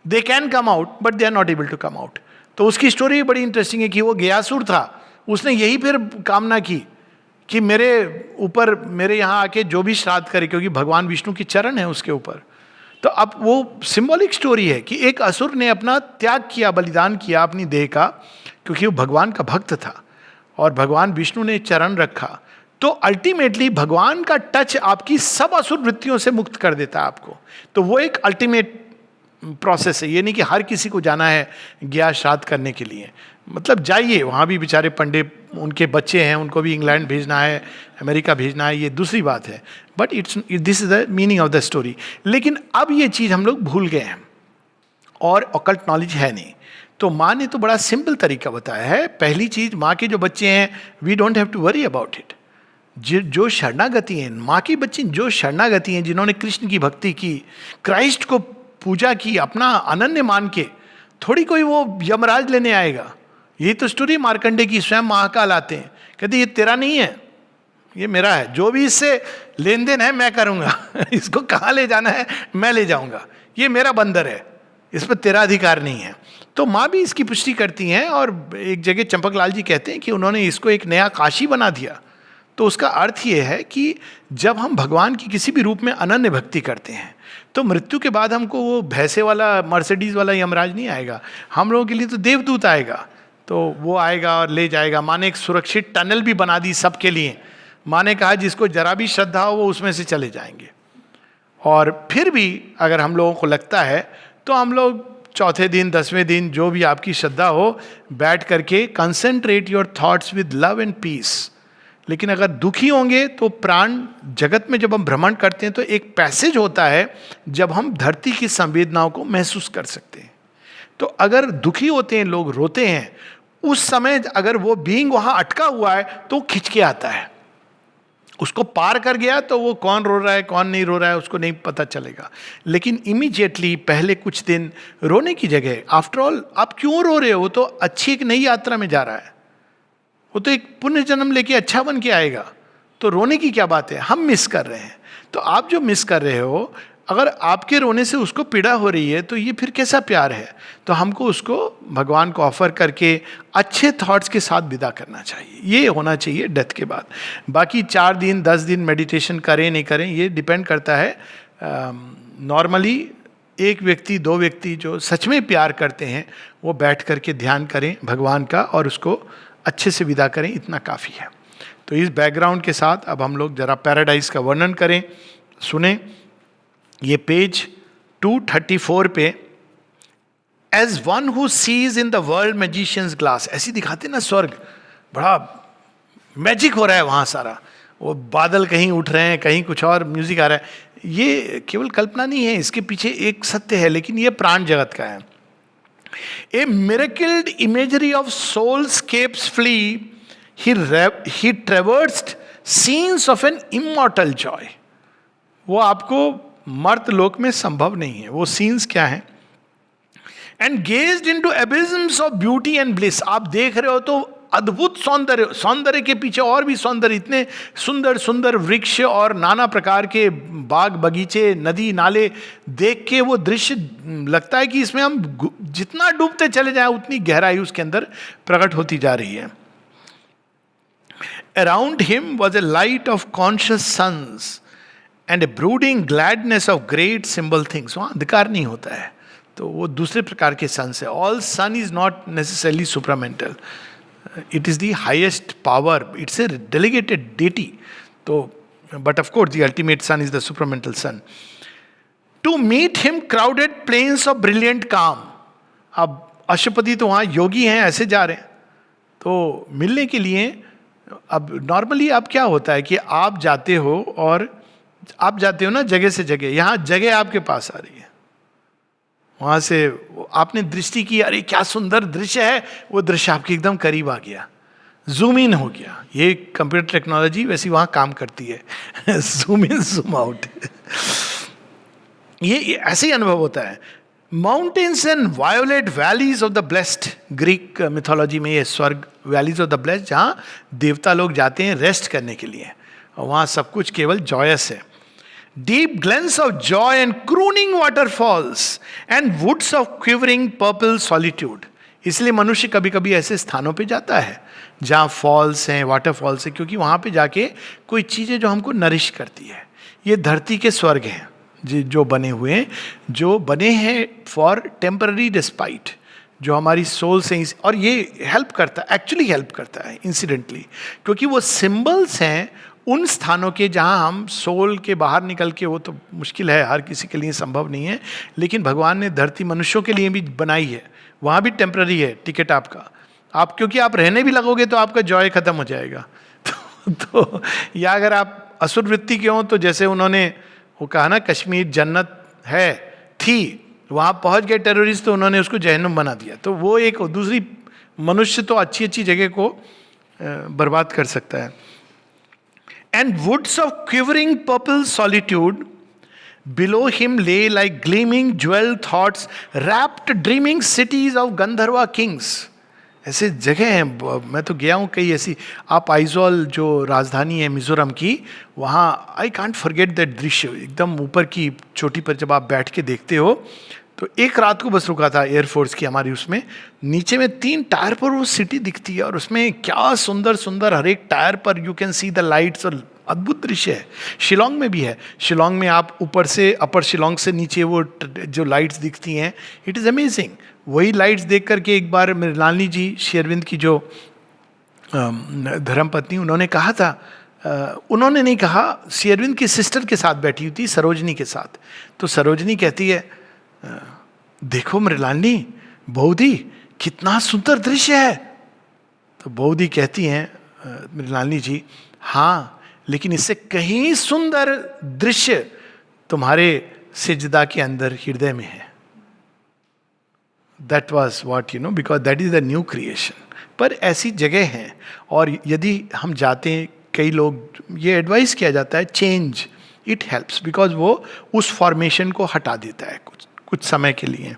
They can come out but they are not able to come out. तो उसकी स्टोरी भी बड़ी इंटरेस्टिंग है कि वो गयासुर था, उसने यही फिर कामना की कि मेरे ऊपर, मेरे यहाँ आके जो भी श्राद्ध करे, क्योंकि भगवान विष्णु की चरण है उसके ऊपर। तो अब वो सिंबॉलिक स्टोरी है कि एक असुर ने अपना त्याग किया, बलिदान किया अपनी देह का, क्योंकि वो भगवान का भक्त था और भगवान विष्णु ने चरण रखा। तो अल्टीमेटली भगवान का टच आपकी सब असुर वृत्तियों से मुक्त कर देता है आपको। तो वो एक अल्टीमेट प्रोसेस है। ये नहीं कि हर किसी को जाना है गया श्राद्ध करने के लिए, मतलब जाइए, वहाँ भी बेचारे पंडित, उनके बच्चे हैं, उनको भी इंग्लैंड भेजना है, अमेरिका भेजना है, ये दूसरी बात है। But this is the meaning of the story. लेकिन अब ये चीज़ हम लोग भूल गए हैं और ऑकल्ट नॉलेज है नहीं। तो माँ ने तो बड़ा सिंपल तरीका बताया है। पहली चीज, माँ के जो बच्चे हैं, we don't have to worry about it. जो शरणागति हैं, माँ की बच्ची जो शरणागति हैं, जिन्होंने कृष्ण की भक्ति की, क्राइस्ट को पूजा की, अपना अनन्य मान के, थोड़ी कोई वो यमराज लेने आएगा। यही तो स्टोरी मार्कंडे की, स्वयं महाकाल आते हैं, कहते ये तेरा नहीं है, ये मेरा है, जो भी इससे लेन देन है मैं करूँगा, इसको कहाँ ले जाना है मैं ले जाऊँगा, ये मेरा बंदर है, इस पर तेरा अधिकार नहीं है। तो माँ भी इसकी पुष्टि करती हैं। और एक जगह चंपकलाल जी कहते हैं कि उन्होंने इसको एक नया काशी बना दिया। तो उसका अर्थ ये है कि जब हम भगवान की किसी भी रूप में अनन्य भक्ति करते हैं, तो मृत्यु के बाद हमको वो भैंसे वाला, मर्सिडीज वाला यमराज नहीं आएगा, हम लोगों के लिए तो देवदूत आएगा। तो वो आएगा और ले जाएगा। माँ ने एक सुरक्षित टनल भी बना दी सबके लिए। माँ ने कहा जिसको जरा भी श्रद्धा हो वो उसमें से चले जाएंगे। और फिर भी अगर हम लोगों को लगता है तो हम लोग चौथे दिन, 10वें दिन, जो भी आपकी श्रद्धा हो, बैठ करके concentrate your thoughts with love and peace. लेकिन अगर दुखी होंगे तो प्राण जगत में जब हम भ्रमण करते हैं तो एक पैसेज होता है जब हम धरती की संवेदनाओं को महसूस कर सकते हैं। तो अगर दुखी होते हैं लोग, रोते हैं, उस समय अगर वो बीइंग वहां अटका हुआ है तो खिंच के आता है। उसको पार कर गया तो वो कौन रो रहा है कौन नहीं रो रहा है उसको नहीं पता चलेगा। लेकिन इमीडिएटली पहले कुछ दिन रोने की जगह, आफ्टर ऑल आप क्यों रो रहे हो, वो तो अच्छी एक नई यात्रा में जा रहा है, वो तो एक पुण्य जन्म लेके अच्छा बन के आएगा, तो रोने की क्या बात है, हम मिस कर रहे हैं। तो आप जो मिस कर रहे हो, अगर आपके रोने से उसको पीड़ा हो रही है तो ये फिर कैसा प्यार है? तो हमको उसको भगवान को ऑफर करके अच्छे थॉट्स के साथ विदा करना चाहिए. ये होना चाहिए डेथ के बाद. बाकी 4 दिन 10 दिन मेडिटेशन करें नहीं करें ये डिपेंड करता है. नॉर्मली एक व्यक्ति 2 व्यक्ति जो सच में प्यार करते हैं वो बैठ करके ध्यान करें भगवान का और उसको अच्छे से विदा करें, इतना काफ़ी है. तो इस बैकग्राउंड के साथ अब हम लोग जरा पैराडाइज का वर्णन करें, सुने. ये पेज 234 पे, as one who sees in the world magician's glass, ऐसी दिखाते ना स्वर्ग, बड़ा मैजिक हो रहा है वहाँ सारा, वो बादल कहीं उठ रहे हैं, कहीं कुछ और म्यूजिक आ रहा है. ये केवल कल्पना नहीं है, इसके पीछे एक सत्य है, लेकिन ये प्राण जगत का है. A miracled imagery of soulscapes flee, he traversed scenes of an immortal joy. वो आपको मर्त लोक में संभव नहीं है. वो सीन्स क्या है? And gazed into abysms of beauty and bliss. आप देख रहे हो तो अद्भुत सौंदर्य, सौंदर्य के पीछे और भी सौंदर्य, इतने सुंदर सुंदर वृक्ष और नाना प्रकार के बाग बगीचे, नदी नाले देख के वो दृश्य लगता है कि इसमें हम जितना डूबते चले जाएं उतनी गहराई उसके अंदर प्रकट होती जा रही है. Around him was a light of conscious suns and a brooding gladness of great symbol things. वहाँ अंधकार नहीं होता है, तो वो दूसरे प्रकार के सन्स है. All sun is not necessarily supramental, it is the highest power, it's a delegated deity. So but of course the ultimate sun is the supramental sun. To meet him crowded plains of brilliant calm. अब अशुपति तो वहाँ योगी हैं, ऐसे जा रहे हैं, तो मिलने के लिए. अब नॉर्मली अब क्या होता है कि आप जाते हो और आप जाते हो ना जगह से जगह, यहाँ जगह आपके पास आ रही है, वहाँ से आपने दृष्टि की, अरे क्या सुंदर दृश्य है, वो दृश्य आपके एकदम करीब आ गया, जूम इन हो गया. ये कंप्यूटर टेक्नोलॉजी वैसी वहाँ काम करती है, जूम इन जूम आउट. ये ऐसे ही अनुभव होता है. Mountains and violet valleys of the blessed, Greek mythology में ये स्वर्ग, वैलीज ऑफ द ब्लेस्ड, जहाँ देवता लोग जाते हैं रेस्ट करने के लिए, और वहाँ सब कुछ केवल जॉयस है. Deep glens of joy and crooning waterfalls and woods of quivering purple solitude. इसलिए मनुष्य कभी कभी ऐसे स्थानों पे जाता है जहाँ फॉल्स हैं, वाटरफॉल्स हैं, क्योंकि वहाँ पे जाके कोई चीज़ें जो हमको नरिश करती है. ये धरती के स्वर्ग हैं जो बने हुए हैं, जो बने हैं फॉर टेम्पररी डिस्पाइट, जो हमारी सोल से. और ये हेल्प करता है, एक्चुअली हेल्प करता है इंसिडेंटली, क्योंकि वो सिंबल्स हैं उन स्थानों के जहाँ हम सोल के बाहर निकल के, वो तो मुश्किल है, हर किसी के लिए संभव नहीं है, लेकिन भगवान ने धरती मनुष्यों के लिए भी बनाई है. वहाँ भी टेम्पररी है टिकट आपका, आप क्योंकि आप रहने भी लगोगे तो आपका जॉय खत्म हो जाएगा. तो या अगर आप असुर वृत्ति के हों तो जैसे उन्होंने वो कहा ना कश्मीर जन्नत है थी, वहाँ पहुँच गए टेररिस्ट तो उन्होंने उसको जहन्नुम बना दिया. तो वो एक दूसरी, मनुष्य तो अच्छी अच्छी जगह को बर्बाद कर सकता है. And woods of quivering purple solitude below him lay like gleaming jewel thoughts, wrapped dreaming cities of Gandharva kings. ऐसे जगह हैं, मैं तो गया हूँ कई ऐसी. आप आइजोल जो राजधानी है मिजोरम की, वहाँ आई कांट फॉरगेट दैट दृश्य. एकदम ऊपर की चोटी पर जब आप बैठ के देखते हो, तो एक रात को बस रुका था एयरफोर्स की हमारी, उसमें नीचे में 3 टायर पर वो सिटी दिखती है, और उसमें क्या सुंदर सुंदर हर एक टायर पर you can see the lights, और अद्भुत दृश्य है. शिलोंग में भी है. शिलोंग में आप ऊपर से, अपर शिलोंग से नीचे वो जो लाइट्स दिखती हैं, इट इज़ अमेजिंग. वही लाइट्स देख करके एक बार मृणालिनी जी, श्री अरविंद की जो धर्मपत्नी, उन्होंने कहा था, उन्होंने नहीं कहा, श्री अरविंद की सिस्टर के साथ बैठी हुई थी, सरोजनी के साथ. तो सरोजनी कहती है, देखो मृणालिनी, बहुदी कितना सुंदर दृश्य है. तो बहुदी कहती हैं मृणालिनी जी, हाँ लेकिन इससे कहीं सुंदर दृश्य तुम्हारे सिजदा के अंदर हृदय में है. That was what you know, because that is the new creation. पर ऐसी जगह हैं, और यदि हम जाते हैं, कई लोग ये एडवाइस किया जाता है, चेंज इट हेल्प्स, बिकॉज वो उस फॉर्मेशन को हटा देता है कुछ समय के लिए.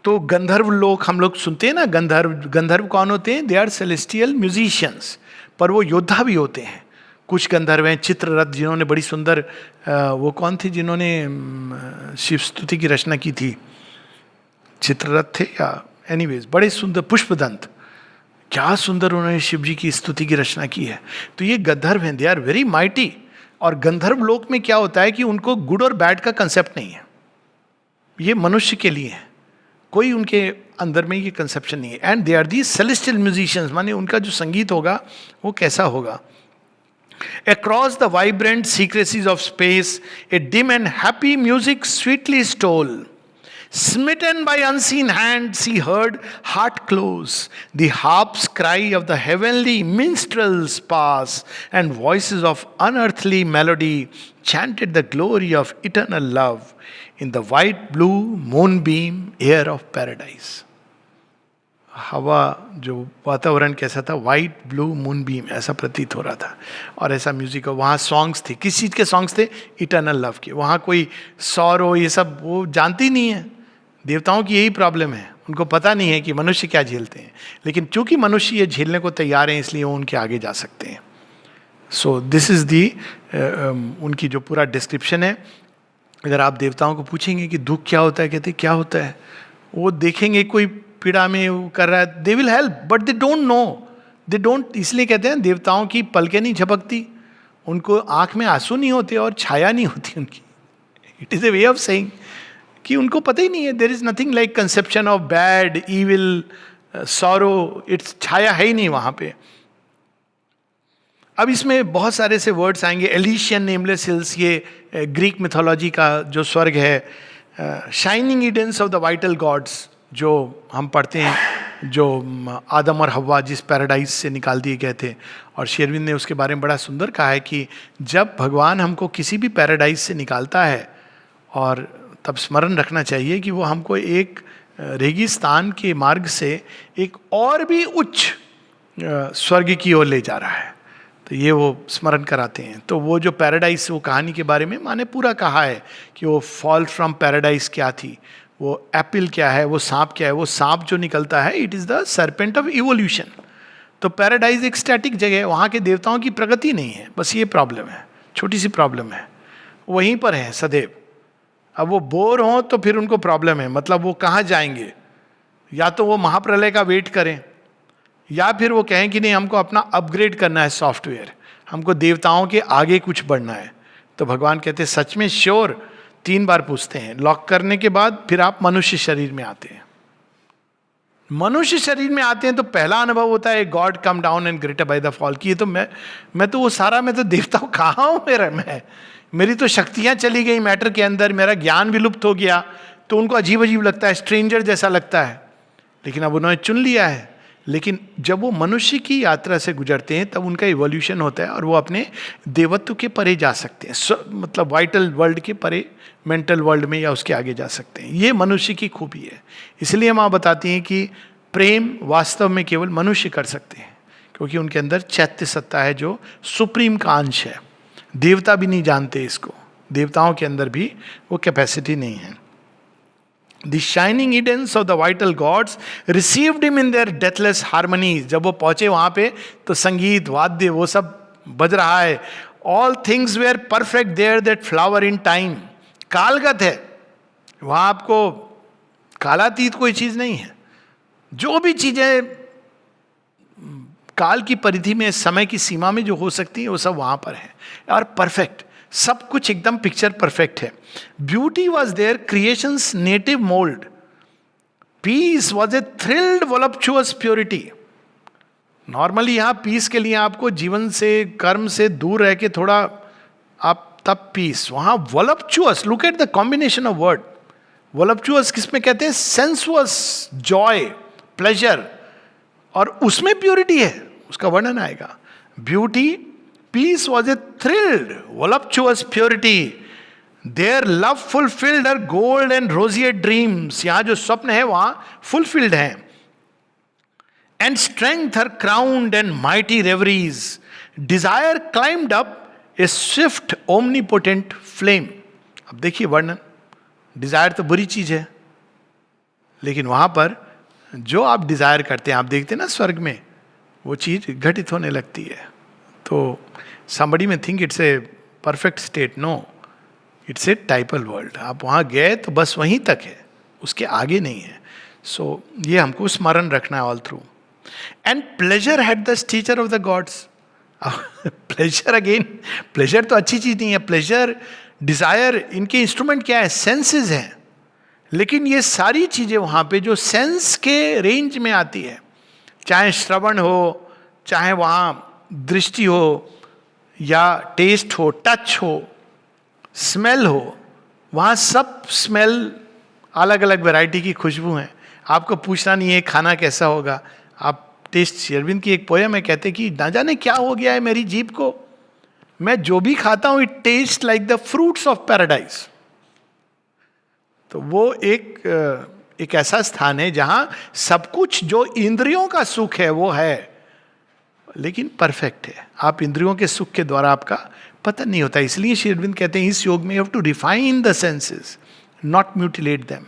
तो गंधर्व लोग हम लोग सुनते हैं ना, गंधर्व कौन होते हैं? दे आर सेलेस्टियल म्यूजिशियंस, पर वो योद्धा भी होते हैं. कुछ गंधर्व हैं, चित्ररथ, जिन्होंने बड़ी सुंदर, वो कौन थे जिन्होंने शिव स्तुति की रचना की थी? चित्ररथ थे या एनीवेज, बड़े सुंदर, पुष्पदंत, क्या सुंदर उन्होंने शिव जी की स्तुति की रचना की है। तो ये गंधर्व हैं, दे आर वेरी माइटी। और गंधर्व लोक में क्या होता है कि उनको गुड और बैड का कंसेप्ट नहीं है, ये मनुष्य के लिए है, कोई उनके अंदर में ये कंसेप्शन नहीं है। And they are the celestial musicians, माने उनका जो संगीत होगा वो कैसा होगा? Across the vibrant secrecies of space, a dim and happy music sweetly stole. Smitten by unseen hands, he heard heart close. The harp's cry of the heavenly minstrels pass, and voices of unearthly melody chanted the glory of eternal love in the white blue moonbeam air of paradise. हवा, जो वातावरण कैसा था, white blue moon beam ऐसा प्रतीत हो रहा था, और ऐसा म्यूजिक। वहाँ सॉन्ग्स थे, किस चीज़ के सॉन्ग्स थे? इटर्नल लव के। वहाँ कोई सॉरो ये सब वो जानती नहीं है। देवताओं की यही प्रॉब्लम है, उनको पता नहीं है कि मनुष्य क्या झेलते हैं, लेकिन चूंकि मनुष्य ये झेलने को तैयार हैं इसलिए वो उनके आगे जा सकते हैं। सो दिस इज दी उनकी जो पूरा डिस्क्रिप्शन है। अगर आप देवताओं को पूछेंगे कि दुख क्या होता है, कहते क्या होता है, वो देखेंगे कोई पीड़ा में वो कर रहा है, they will help, but they don't know, they don't. इसलिए कहते हैं देवताओं की पलकें नहीं झपकती, उनको आंख में आंसू नहीं होते और छाया नहीं होती उनकी। It is a way of saying कि उनको पता ही नहीं है, there is nothing like conception of bad, evil, sorrow, it's, छाया है ही नहीं वहां पे। अब इसमें बहुत सारे से वर्ड्स आएंगे। एलिशियन नेमलेस हिल्स, ये ग्रीक मिथोलॉजी का जो स्वर्ग है। Shining Edens of the vital gods, जो हम पढ़ते हैं, जो आदम और हव्वा जिस पैराडाइज से निकाल दिए गए थे। और शेरविन ने उसके बारे में बड़ा सुंदर कहा है कि जब भगवान हमको किसी भी पैराडाइज से निकालता है, और तब स्मरण रखना चाहिए कि वो हमको एक रेगिस्तान के मार्ग से एक और भी उच्च स्वर्ग की ओर ले जा रहा है, तो ये वो स्मरण कराते हैं। तो वो जो पैराडाइज, वो कहानी के बारे में माने पूरा कहा है कि वो फॉल फ्रॉम पैराडाइज क्या थी, वो एप्पल क्या है, वो सांप क्या है। वो सांप जो निकलता है, it is the serpent of evolution. तो पैराडाइज एक स्टैटिक जगह है, वहाँ के देवताओं की प्रगति नहीं है, बस ये प्रॉब्लम है, छोटी सी प्रॉब्लम है, वहीं पर है सदैव। अब वो बोर हों तो फिर उनको प्रॉब्लम है, मतलब वो कहाँ जाएंगे? या तो वो महाप्रलय का वेट करें, या फिर वो कहें कि नहीं हमको अपना अपग्रेड करना है सॉफ्टवेयर, हमको देवताओं के आगे कुछ बढ़ना है। तो भगवान कहते हैं सच में श्योर, 3 बार पूछते हैं। लॉक करने के बाद फिर आप मनुष्य शरीर में आते हैं। मनुष्य शरीर में आते हैं तो पहला अनुभव होता है God come down and greater by the fall की। ये तो मैं तो वो सारा, मैं तो देवता हूँ, कहाँ हूँ मेरी तो शक्तियाँ चली गई मैटर के अंदर, मेरा ज्ञान विलुप्त हो गया। तो उनको अजीब अजीब लगता है, स्ट्रेंजर जैसा लगता है, लेकिन अब उन्होंने चुन लिया है। लेकिन जब वो मनुष्य की यात्रा से गुजरते हैं तब उनका इवोल्यूशन होता है और वो अपने देवत्व के परे जा सकते हैं, मतलब वाइटल वर्ल्ड के परे, मेंटल वर्ल्ड में या उसके आगे जा सकते हैं। ये मनुष्य की खूबी है। इसलिए माँ बताती हैं कि प्रेम वास्तव में केवल मनुष्य कर सकते हैं, क्योंकि उनके अंदर चैत्य सत्ता है जो सुप्रीम का अंश है। देवता भी नहीं जानते इसको, देवताओं के अंदर भी वो कैपेसिटी नहीं है। The shining Edens of the vital gods received him in their deathless harmonies. जब वो पहुंचे वहां पे तो संगीत, वाद्य, वो सब बज रहा है। All things were perfect there that flower in time. कालगत है वहां, आपको कालातीत कोई चीज नहीं है। जो भी चीजें काल की परिधि में, समय की सीमा में जो हो सकती है, वो सब वहां पर है और परफेक्ट, सब कुछ एकदम पिक्चर परफेक्ट है। Beauty was there, creation's native mould, peace was a thrilled voluptuous purity. Normally यहाँ पीस के लिए आपको जीवन से, कर्म से दूर रह के थोड़ा आप तब पीस, वहाँ voluptuous, look at the combination of word. Voluptuous किसमें कहते हैं? सेंसुअस, जॉय, प्लेजर, और उसमें प्योरिटी है, उसका वर्णन आएगा। Beauty, peace was a thrilled, voluptuous purity. Their love fulfilled her gold and roseate dreams. यहाँ जो स्वप्न है वहाँ fulfilled है. And strength her crowned and mighty reveries. Desire climbed up a swift omnipotent flame. अब देखिए वर्णन, डिजायर तो बुरी चीज है, लेकिन वहां पर जो आप डिजायर करते हैं, आप देखते हैं ना स्वर्ग में, वो चीज घटित होने लगती है। तो Somebody may think it's a perfect state. No, it's a typal world. आप वहाँ गए तो बस वहीं तक है, उसके आगे नहीं है. सो ये हमको स्मरण रखना है all through. And pleasure had the teacher of the gods. Pleasure again, pleasure तो अच्छी चीज नहीं है. प्लेजर, डिजायर, इनके इंस्ट्रूमेंट क्या है? सेंसेस हैं. लेकिन ये सारी चीजें वहां पे जो सेंस के रेंज में आती है, चाहे श्रवण हो, चाहे वहां दृष्टि हो, या टेस्ट हो, टच हो, स्मेल हो, वहाँ सब स्मेल अलग अलग वैरायटी की खुशबू हैं. आपको पूछना नहीं है खाना कैसा होगा, आप टेस्ट. शेरविंद की एक पोयम है, कहते कि ना जाने क्या हो गया है मेरी जीभ को, मैं जो भी खाता हूँ it taste like the fruits of paradise. तो वो एक ऐसा स्थान है जहाँ सब कुछ जो इंद्रियों का सुख है वो है, लेकिन परफेक्ट है. आप इंद्रियों के सुख के द्वारा आपका पतन नहीं होता. इसलिए श्री अरविंद कहते हैं इस योग में you have to refine the senses, not mutilate them.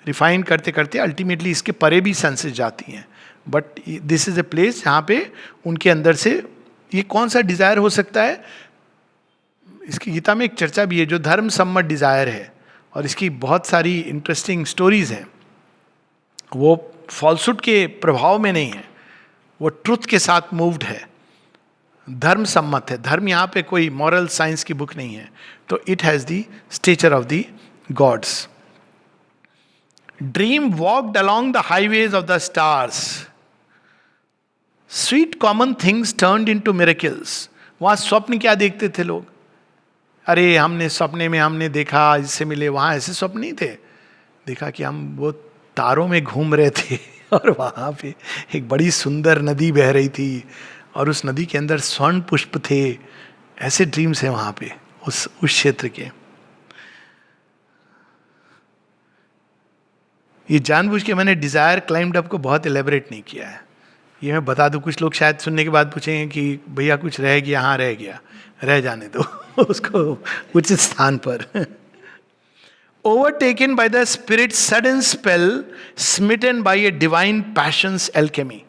Refine करते करते अल्टीमेटली इसके परे भी सेंसेस जाती हैं. But this is a place जहाँ पे उनके अंदर से ये कौन सा डिजायर हो सकता है. इसकी गीता में एक चर्चा भी है जो धर्म सम्मत डिजायर है, और इसकी बहुत सारी इंटरेस्टिंग स्टोरीज हैं. वो फॉल्सहुड के प्रभाव में नहीं है, वो ट्रुथ के साथ मूव्ड है, धर्म सम्मत है. धर्म यहाँ पे कोई मॉरल साइंस की बुक नहीं है. तो it has the stature of the gods. Dream walked along the highways of the stars, sweet common things turned into miracles. वहाँ स्वप्न क्या देखते थे लोग? अरे हमने सपने में हमने देखा इससे मिले. वहाँ ऐसे स्वप्न नहीं थे. देखा कि हम वो तारों में घूम रहे थे और वहाँ पे एक बड़ी सुंदर नदी बह रही थी और उस नदी के अंदर स्वर्ण पुष्प थे. ऐसे ड्रीम्स हैं वहाँ पे उस क्षेत्र के. ये जानबूझ के मैंने डिजायर क्लाइम्ड अप को बहुत एलेबरेट नहीं किया है. ये मैं बता दूं, कुछ लोग शायद सुनने के बाद पूछेंगे कि भैया कुछ रह गया. हाँ रह गया, रह जाने दो उसको उचित स्थान पर. Overtaken by the spirit sudden spell, smitten by a divine passion's alchemy.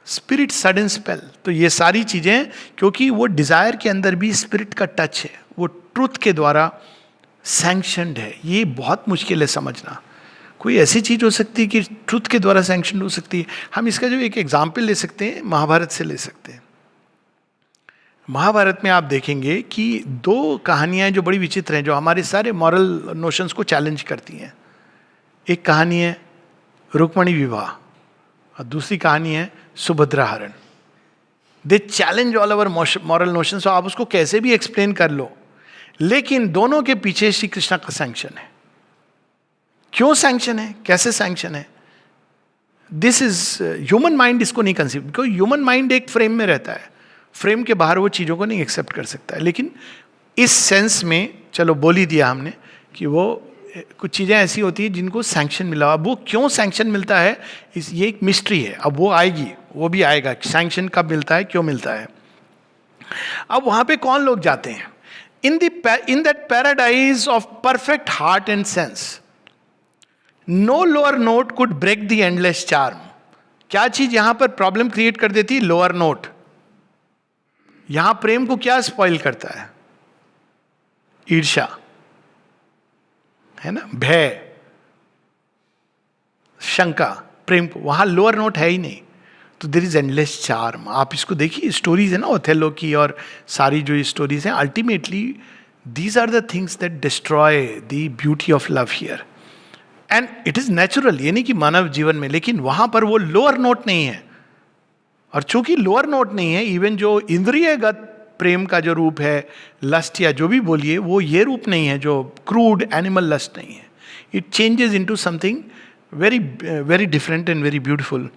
Spirit sudden spell. तो ये सारी चीजें, क्योंकि वो डिजायर के अंदर भी स्पिरिट का टच है, वो ट्रुथ के द्वारा सैंक्शनड है. ये बहुत मुश्किल है समझना. कोई ऐसी चीज हो सकती है कि ट्रुथ के द्वारा सैंक्शन हो सकती है. हम इसका जो एक एग्जाम्पल ले सकते हैं, महाभारत से ले सकते हैं. महाभारत में आप देखेंगे कि दो कहानियां जो बड़ी विचित्र हैं, जो हमारे सारे मॉरल नोशंस को चैलेंज करती हैं. एक कहानी है रुक्मणी विवाह और दूसरी कहानी है Subhadra Haran. They challenge all over moral notions. आप उसको कैसे भी एक्सप्लेन कर लो, लेकिन दोनों के पीछे श्री कृष्ण का सैंक्शन है. क्यों सैंक्शन है, कैसे सैंक्शन है? दिस इज ह्यूमन माइंड इसको नहीं कंसीव, बिकॉज ह्यूमन माइंड एक फ्रेम में रहता है, फ्रेम के बाहर वो चीज़ों को नहीं एक्सेप्ट कर सकता है. लेकिन इस सेंस में चलो बोल ही दिया हमने कि वो कुछ चीज़ें ऐसी होती हैं जिनको सैंक्शन मिला. अब वो क्यों सैंक्शन मिलता है, ये एक मिस्ट्री है. अब वो आएगी, वो भी आएगा, सैंक्शन कब मिलता है, क्यों मिलता है. अब वहाँ पे कौन लोग जाते हैं? In that paradise of perfect heart and sense, no lower note could break the endless charm. क्या चीज यहां पर प्रॉब्लम क्रिएट कर देती? Lower note. यहां प्रेम को क्या स्पॉइल करता है? ईर्ष्या, है ना, भय, शंका. प्रेम को वहां लोअर नोट है ही नहीं. तो देयर इज एंडलेस चार्म. आप इसको देखिए, स्टोरीज है ना ओथेलो की और सारी जो स्टोरीज हैं, ultimately these are the things that destroy the beauty of love here. And it is natural, ये नहीं कि मानव जीवन में, लेकिन वहां पर वो लोअर नोट नहीं है. और चूंकि लोअर नोट नहीं है, इवन जो इंद्रियगत प्रेम का जो रूप है, लस्ट या जो भी बोलिए, वो ये रूप नहीं है जो क्रूड एनिमल लस्ट नहीं है. It changes into something very very different and very beautiful.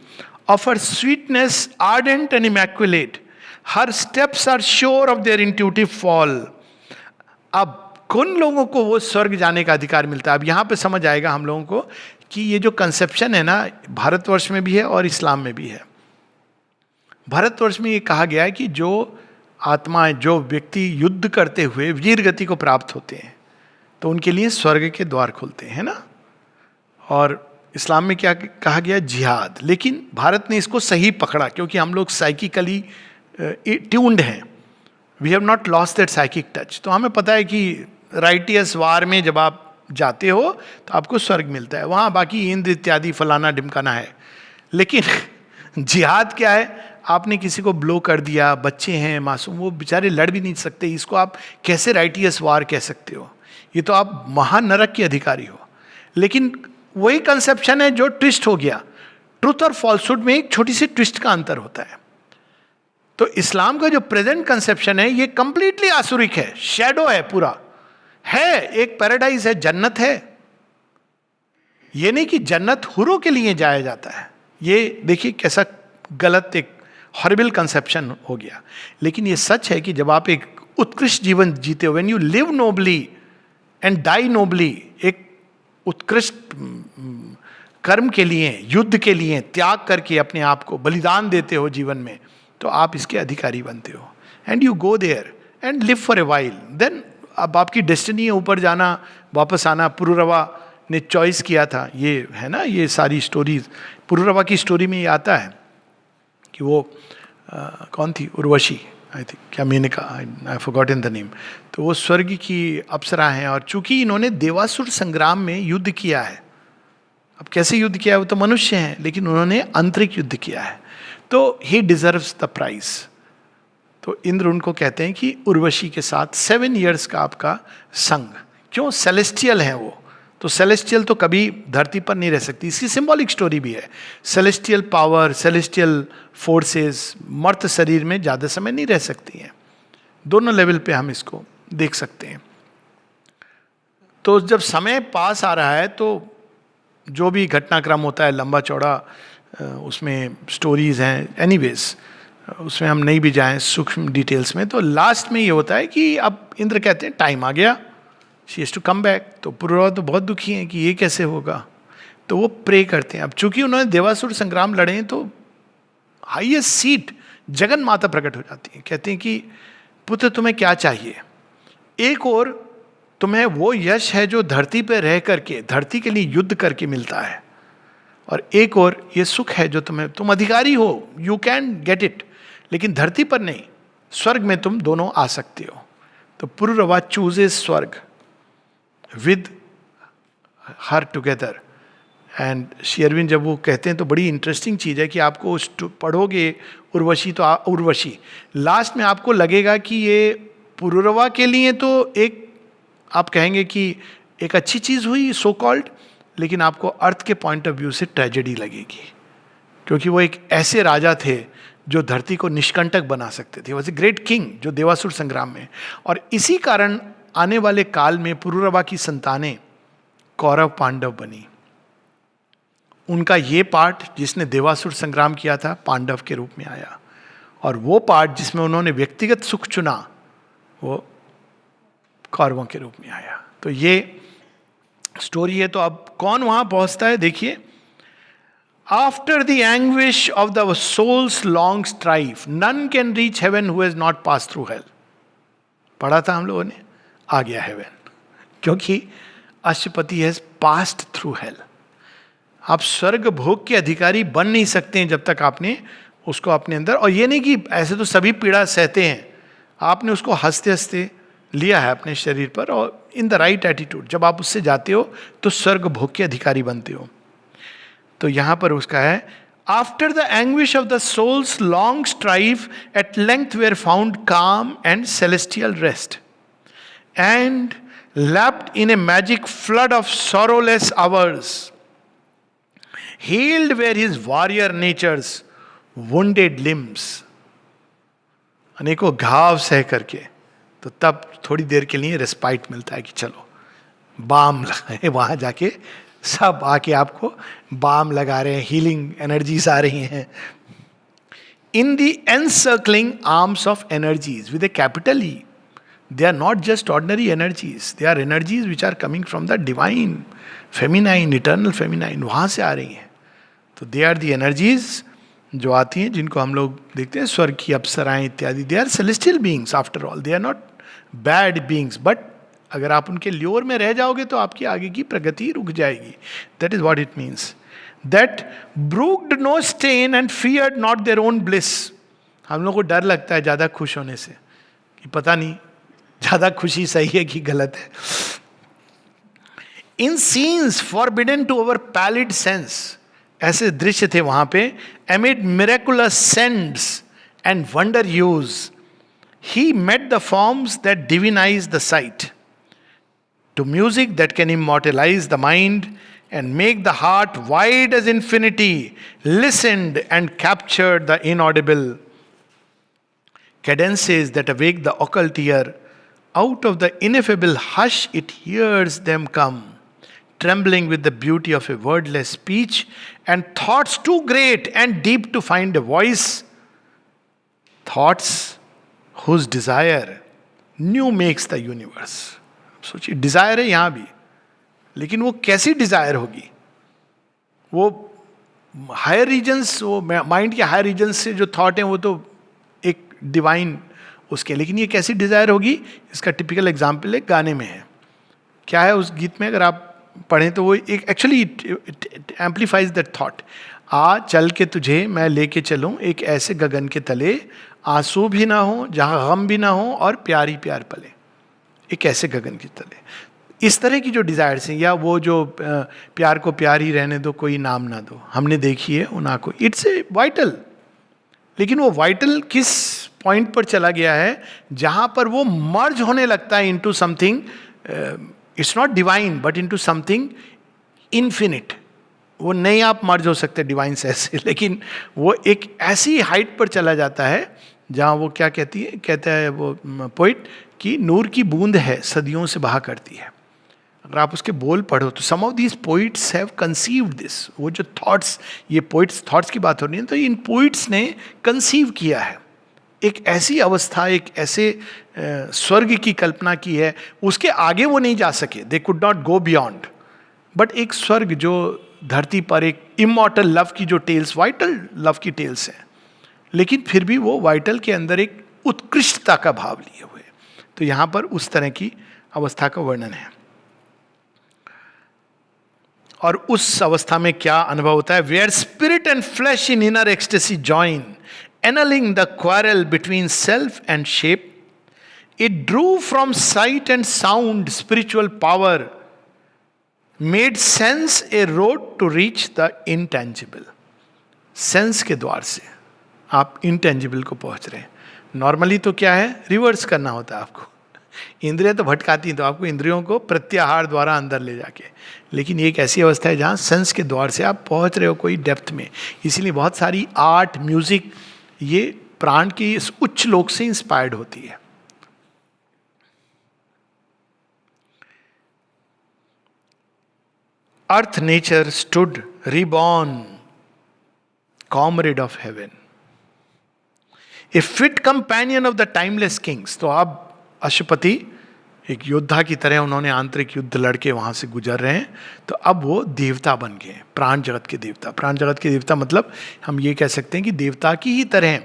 Of her sweetness ardent and immaculate, her steps are sure of their intuitive fall. अब कौन लोगों को वो स्वर्ग जाने का अधिकार मिलता है? अब यहाँ पे समझ आएगा हम लोगों को कि ये जो कंसेप्शन है ना, भारतवर्ष में भी है और इस्लाम में भी है. भारतवर्ष में ये कहा गया है कि जो आत्माएं, जो व्यक्ति युद्ध करते हुए वीर गति को प्राप्त होते हैं, तो उनके लिए स्वर्ग के द्वार खुलते हैं ना. और इस्लाम में क्या कहा गया? जिहाद. लेकिन भारत ने इसको सही पकड़ा, क्योंकि हम लोग साइकिकली ट्यून्ड हैं. We have not lost that psychic touch. तो हमें पता है कि राइटियस वार में जब आप जाते हो तो आपको स्वर्ग मिलता है, वहाँ बाकी इंद्र इत्यादि फलाना ढिमकाना है. लेकिन जिहाद क्या है? आपने किसी को ब्लो कर दिया, बच्चे हैं मासूम, वो बेचारे लड़ भी नहीं सकते, इसको आप कैसे राइटियस वार कह सकते हो? ये तो आप महानरक के अधिकारी हो. लेकिन वही कंसेप्शन है जो ट्विस्ट हो गया. ट्रुथ और फॉल्सहुड में एक छोटी सी ट्विस्ट का अंतर होता है. तो इस्लाम का जो प्रेजेंट कंसेप्शन है ये कंप्लीटली आसुरिक है, शैडो है पूरा. है एक पैराडाइज है, जन्नत है. ये नहीं कि जन्नत हुरों के लिए जाया जाता है. ये देखिए कैसा गलत एक हॉरिबल कंसेप्शन हो गया. लेकिन ये सच है कि जब आप एक उत्कृष्ट जीवन जीते हो, when you live nobly and die nobly, एक उत्कृष्ट कर्म के लिए, युद्ध के लिए त्याग करके अपने आप को बलिदान देते हो जीवन में, तो आप इसके अधिकारी बनते हो. And you go there and live for a while. Then अब आपकी डेस्टिनी है ऊपर जाना, वापस आना. पुरुरवा ने चॉइस किया था, ये है ना, ये सारी स्टोरीज पुरुरवा की स्टोरी में ये आता है कि वो कौन थी, उर्वशी आई थिंक, क्या Menaka, I forgotten the name. तो वो स्वर्ग की अप्सरा हैं, और चूंकि इन्होंने देवासुर संग्राम में युद्ध किया है. अब कैसे युद्ध किया है, वो तो मनुष्य हैं, लेकिन उन्होंने आंतरिक युद्ध किया है, तो ही डिजर्व्स द प्राइज. तो इंद्र उनको कहते हैं कि उर्वशी के साथ 7 years का आपका संग. क्यों? सेलेस्टियल हैं वो. तो सेलेस्टियल तो कभी धरती पर नहीं रह सकती. इसकी सिंबॉलिक स्टोरी भी है. सेलेस्टियल पावर, सेलेस्टियल फोर्सेस मर्त शरीर में ज़्यादा समय नहीं रह सकती हैं. दोनों लेवल पे हम इसको देख सकते हैं. तो जब समय पास आ रहा है तो जो भी घटनाक्रम होता है लंबा चौड़ा, उसमें स्टोरीज हैं, एनीवेज उसमें हम नहीं भी जाएं सूक्ष्म डिटेल्स में. तो लास्ट में ये होता है कि अब इंद्र कहते हैं टाइम आ गया, she has to come back. तो पुरुरवा तो बहुत दुखी हैं कि ये कैसे होगा. तो वो प्रे करते हैं. अब चूंकि उन्होंने देवासुर संग्राम लड़े हैं, तो हाईएस्ट सीट जगन माता प्रकट हो जाती है. कहते हैं कि पुत्र तुम्हें क्या चाहिए? एक और तुम्हें वो यश है जो धरती पर रह करके, धरती के लिए युद्ध करके मिलता है, और एक और ये सुख है जो तुम अधिकारी हो, यू कैन गेट इट, लेकिन धरती पर नहीं, स्वर्ग में तुम दोनों आ सकते हो. तो Pururava chooses swarga with her together. And Shri Aurobindo जब वो कहते हैं तो बड़ी इंटरेस्टिंग चीज़ है कि आपको पढ़ोगे उर्वशी, तो उर्वशी लास्ट में आपको लगेगा कि ये पुरुरवा के लिए तो एक, आप कहेंगे कि एक अच्छी चीज़ हुई सो कॉल्ड, लेकिन आपको अर्थ के पॉइंट ऑफ व्यू से ट्रेजेडी लगेगी. क्योंकि वो एक ऐसे राजा थे जो धरती को निष्कंटक बना सकते थे. वॉज ए ग्रेट किंग जो देवासुर संग्राम में. और इसी कारण आने वाले काल में पुरुरवा की संतानें कौरव पांडव बनी. उनका ये पार्ट जिसने देवासुर संग्राम किया था पांडव के रूप में आया, और वो पार्ट जिसमें उन्होंने व्यक्तिगत सुख चुना वो कौरवों के रूप में आया. तो ये स्टोरी है. तो अब कौन वहां पहुंचता है देखिए. After the anguish of the soul's long strife none can reach heaven who has not pass through hell. पढ़ा था हम लोगों ने, आ गया हेवन, क्योंकि Ashwapati has passed through hell. आप स्वर्ग भोग के अधिकारी बन नहीं सकते हैं जब तक आपने उसको अपने अंदर, और ये नहीं कि ऐसे तो सभी पीड़ा सहते हैं, आपने उसको हंसते हंसते लिया है अपने शरीर पर, और इन द राइट एटीट्यूड जब आप उससे जाते हो तो स्वर्ग भोग के अधिकारी बनते हो. तो यहां पर उसका है, after the anguish of the soul's long strife at length were found calm and celestial rest, and lapped in a magic flood of sorrowless hours, healed were his warrior nature's wounded limbs. अनेकों घाव सह करके, तो तब थोड़ी देर के लिए रेस्पाइट मिलता है कि चलो बाम लगाए. वहां जाके सब आके आपको बाम लगा रहे हैं, हीलिंग एनर्जीज आ रही हैं. In the encircling arms of energies with A capital E. They are not just ordinary energies. They are energies which are coming from the divine, feminine, eternal feminine. वहाँ से आ रही हैं. तो they are the energies जो आती हैं, जिनको हम लोग देखते हैं स्वर्ग की अप्सराएं इत्यादि. They are celestial beings after all. They are not bad beings. But अगर आप उनके ल्योर में रह जाओगे तो आपकी आगे की प्रगति रुक जाएगी. That is what it means. That brooked no stain and feared not their own bliss. हम लोग को डर लगता है ज़्यादा खुश होने से, कि पता नहीं ज्यादा खुशी सही है कि गलत है. In scenes forbidden to our pallid sense, ऐसे दृश्य थे वहां पे. Amid miraculous sands and wonder hues he met the forms that divinise the sight. To music that can immortalize the mind and make the heart wide as infinity, listened and captured the inaudible cadences that awake the occult ear. Out of the ineffable hush it hears them come, trembling with the beauty of a wordless speech and thoughts too great and deep to find a voice. Thoughts whose desire new makes the universe. सोचिए, Dzire है यहां भी, लेकिन वो कैसी Dzire होगी? वो higher regions, वो माइंड के हायर रीजन्स से जो थॉट है वो तो एक डिवाइन उसके, लेकिन ये कैसी डिजायर होगी? इसका टिपिकल एग्जाम्पल एक गाने में है. क्या है उस गीत में? अगर आप पढ़ें तो वो एक actually it amplifies that thought. आ चल के तुझे मैं लेके चलूं एक ऐसे गगन के तले, आंसू भी ना हो जहां गम भी ना हो और प्यारी प्यार पले, एक ऐसे गगन की तले. इस तरह की जो डिजायर्स हैं, या वो जो प्यार को प्यार ही रहने दो कोई नाम ना दो, हमने देखी है उन आंखों, इट्स ए वाइटल. लेकिन वो वाइटल किस पॉइंट पर चला गया है जहां पर वो मर्ज होने लगता है into something, it's not divine but into something infinite. वो नहीं आप मर्ज हो सकते डिवाइन से ऐसे, लेकिन वो एक ऐसी हाइट पर चला जाता है जहां वो क्या कहता है वो पोइट कि नूर की बूंद है सदियों से बहा करती है. अगर आप उसके बोल पढ़ो तो some of these poets have conceived this. वो जो थॉट्स, ये पोइट्स थॉट्स की बात हो रही है, तो इन पोइट्स ने कंसीव किया है एक ऐसी अवस्था, एक ऐसे स्वर्ग की कल्पना की है. उसके आगे वो नहीं जा सके, they could not go beyond. But एक स्वर्ग जो धरती पर एक इमॉर्टल लव की जो टेल्स, वाइटल लव की टेल्स हैं, लेकिन फिर भी वो वाइटल के अंदर एक उत्कृष्टता का भाव लिए हुए. तो यहां पर उस तरह की अवस्था का वर्णन है. और उस अवस्था में क्या अनुभव होता है? Where spirit and flesh in inner ecstasy join, annulling the quarrel between self and shape, it drew from sight and sound spiritual power, made sense a road to reach the intangible. Sense के द्वार से आप intangible को पहुंच रहे हैं. Normally तो क्या है, रिवर्स करना होता है आपको. इंद्रियां तो भटकाती हैं, तो आपको इंद्रियों को प्रत्याहार द्वारा अंदर ले जाके, लेकिन ये एक ऐसी अवस्था है जहाँ सेंस के द्वार से आप पहुँच रहे हो कोई डेप्थ में. इसीलिए बहुत सारी आर्ट, म्यूजिक ये प्राण की इस उच्च लोक से इंस्पायर्ड होती है. Earth nature stood reborn, comrade of haven, A fit companion of the timeless Kings. तो अब अशुपति एक योद्धा की तरह उन्होंने आंतरिक युद्ध लड़के वहां से गुजर रहे हैं, तो अब वो देवता बन गए, प्राण जगत के देवता. प्राण जगत के देवता मतलब हम ये कह सकते हैं कि देवता की ही तरह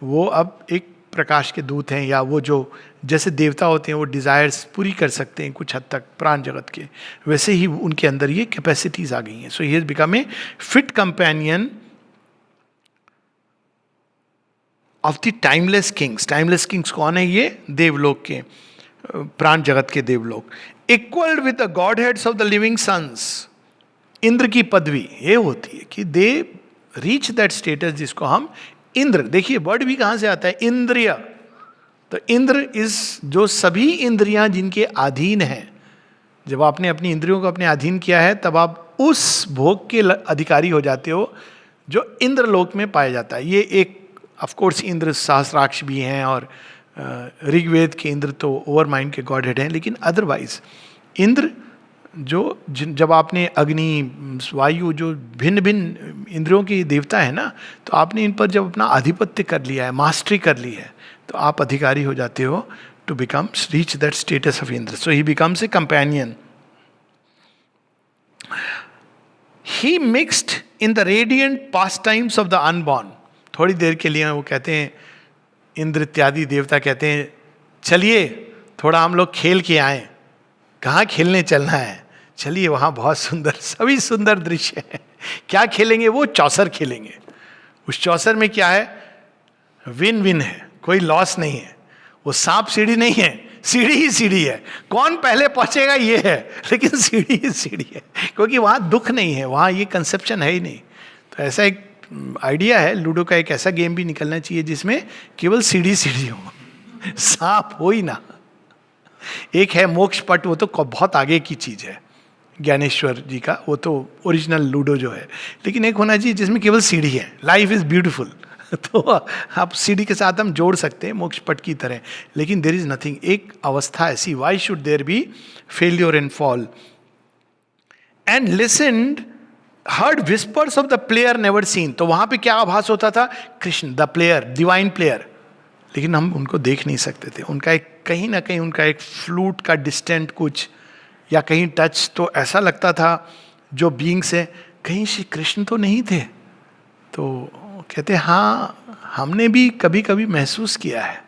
वो अब एक प्रकाश के दूत हैं, या वो जो जैसे देवता होते हैं वो डिजायर्स पूरी कर सकते हैं कुछ हद तक प्राण जगत के, वैसे ही उनके अंदर ये कैपेसिटीज आ गई हैं. So he has become a fit companion of the timeless kings. Timeless kings कौन है? ये देवलोक के, प्राण जगत के देवलोक. Equalled with the godheads of the living suns. Indra की पदवी ये होती है कि दे रीच दैट स्टेटस जिसको हम इंद्र, देखिए वर्ड भी कहां से आता है, इंद्रिय. तो इंद्र इस जो सभी इंद्रियां जिनके अधीन हैं, जब आपने अपनी इंद्रियों को अपने अधीन किया है तब आप उस भोग के अधिकारी हो जाते हो जो इंद्रलोक में पाया जाता है. ये एक ऑफ कोर्स इंद्र सहस्राक्ष भी हैं और ऋग्वेद के इंद्र तो ओवर माइंड के गॉड हेड हैं, लेकिन अदरवाइज इंद्र जो जब आपने अग्नि, वायु, जो भिन्न भिन्न इंद्रियों के देवता है ना, तो आपने इन पर जब अपना आधिपत्य कर लिया है, मास्टरी कर ली है, तो आप अधिकारी हो जाते हो to become reach that status of Indra. So he becomes a companion. He mixed in the radiant pastimes of the unborn. थोड़ी देर के लिए वो कहते हैं, इंद्र इत्यादि देवता कहते हैं चलिए थोड़ा हम लोग खेल के आए. कहाँ खेलने चलना है? चलिए वहाँ बहुत सुंदर, सभी सुंदर दृश्य है. क्या खेलेंगे? वो चौसर खेलेंगे. उस चौसर में क्या है? विन विन है, कोई लॉस नहीं है. वो सांप सीढ़ी नहीं है, सीढ़ी ही सीढ़ी है, कौन पहले पहुंचेगा ये है, लेकिन सीढ़ी ही सीढ़ी है, क्योंकि वहां दुख नहीं है, वहां ये कंसेप्शन है ही नहीं। तो ऐसा एक आइडिया है, लूडो का एक ऐसा गेम भी निकलना चाहिए जिसमें केवल सीढ़ी सीढ़ी हो, सांप हो ही ना। एक है मोक्ष पट, वो तो बहुत आगे की चीज है ज्ञानेश्वर जी का, वो तो ओरिजिनल लूडो जो है। लेकिन एक होना चाहिए जिसमें केवल सीढ़ी है, लाइफ इज ब्यूटीफुल। तो आप सीढ़ी के साथ हम जोड़ सकते हैं मोक्ष पट की तरह, लेकिन देर इज नथिंग, एक अवस्था ऐसी, why should there be failure and fall. And listened, heard whispers of the player never seen. तो वहां पे क्या आभास होता था, Krishna the player, divine player, लेकिन हम उनको देख नहीं सकते थे। उनका एक कहीं ना कहीं उनका एक फ्लूट का डिस्टेंट कुछ, या कहीं टच, तो ऐसा लगता था जो बीइंग्स है, कहीं श्री कृष्ण तो नहीं थे। तो कहते हाँ, हमने भी कभी कभी महसूस किया है,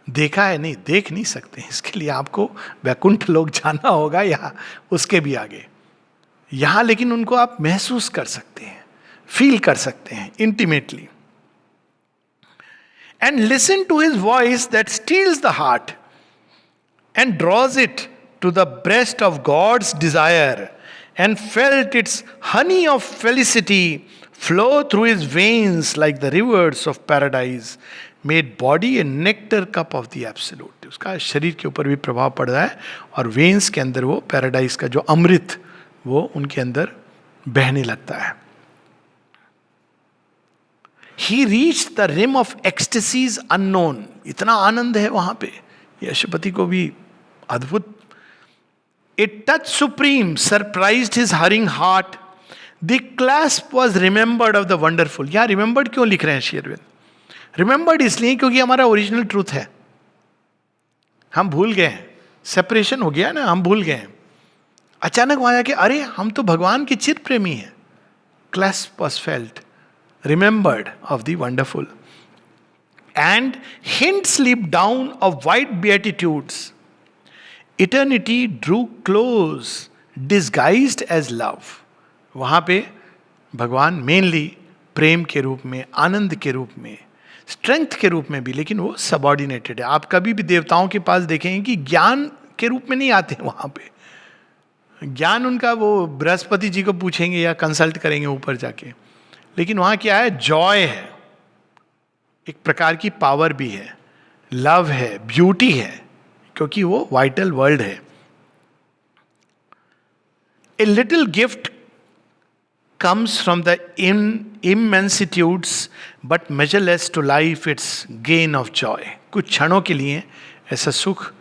देखा है, नहीं देख नहीं सकते, इसके लिए आपको वैकुंठ लोक जाना होगा या उसके भी आगे। यहां लेकिन उनको आप महसूस कर सकते हैं, फील कर सकते हैं intimately. And listen to his voice that steals the heart and draws it to the breast of God's desire and felt its honey of felicity flow through his veins like the rivers of paradise, made body a nectar cup of the absolute. उसका शरीर के ऊपर भी प्रभाव पड़ रहा है, और वेन्स के अंदर वो पैराडाइज का जो अमृत वो उनके अंदर बहने लगता है। He reached the rim of ecstasies unknown. इतना आनंद है वहां पे, यशोपति को भी अद्भुत। A touch supreme surprised his hurrying heart. The clasp was remembered of the wonderful. यहाँ remembered क्यों लिख रहे हैं श्री अरविंद? Remembered इसलिए क्योंकि हमारा ओरिजिनल ट्रूथ है, हम भूल गए हैं, सेपरेशन हो गया ना, हम भूल गए हैं। अचानक वहां जाके अरे हम तो भगवान के चिर प्रेमी हैं। Clasp was felt, remembered of the wonderful, and hints leaped down of white beatitudes. Eternity drew close, disguised as love. वहां पे भगवान मेनली प्रेम के रूप में, आनंद के रूप में, स्ट्रेंथ के रूप में भी, लेकिन वो सबऑर्डिनेटेड है। आप कभी भी देवताओं के पास देखेंगे कि ज्ञान के रूप में नहीं आते वहां पे। ज्ञान उनका वो बृहस्पति जी को पूछेंगे या कंसल्ट करेंगे ऊपर जाके, लेकिन वहां क्या है, जॉय है, एक प्रकार की पावर भी है, लव है, ब्यूटी है, क्योंकि वो वाइटल वर्ल्ड है। A little gift comes from the immensitudes but measureless to life its gain of joy. कुछ क्षणों के लिए ऐसा सुख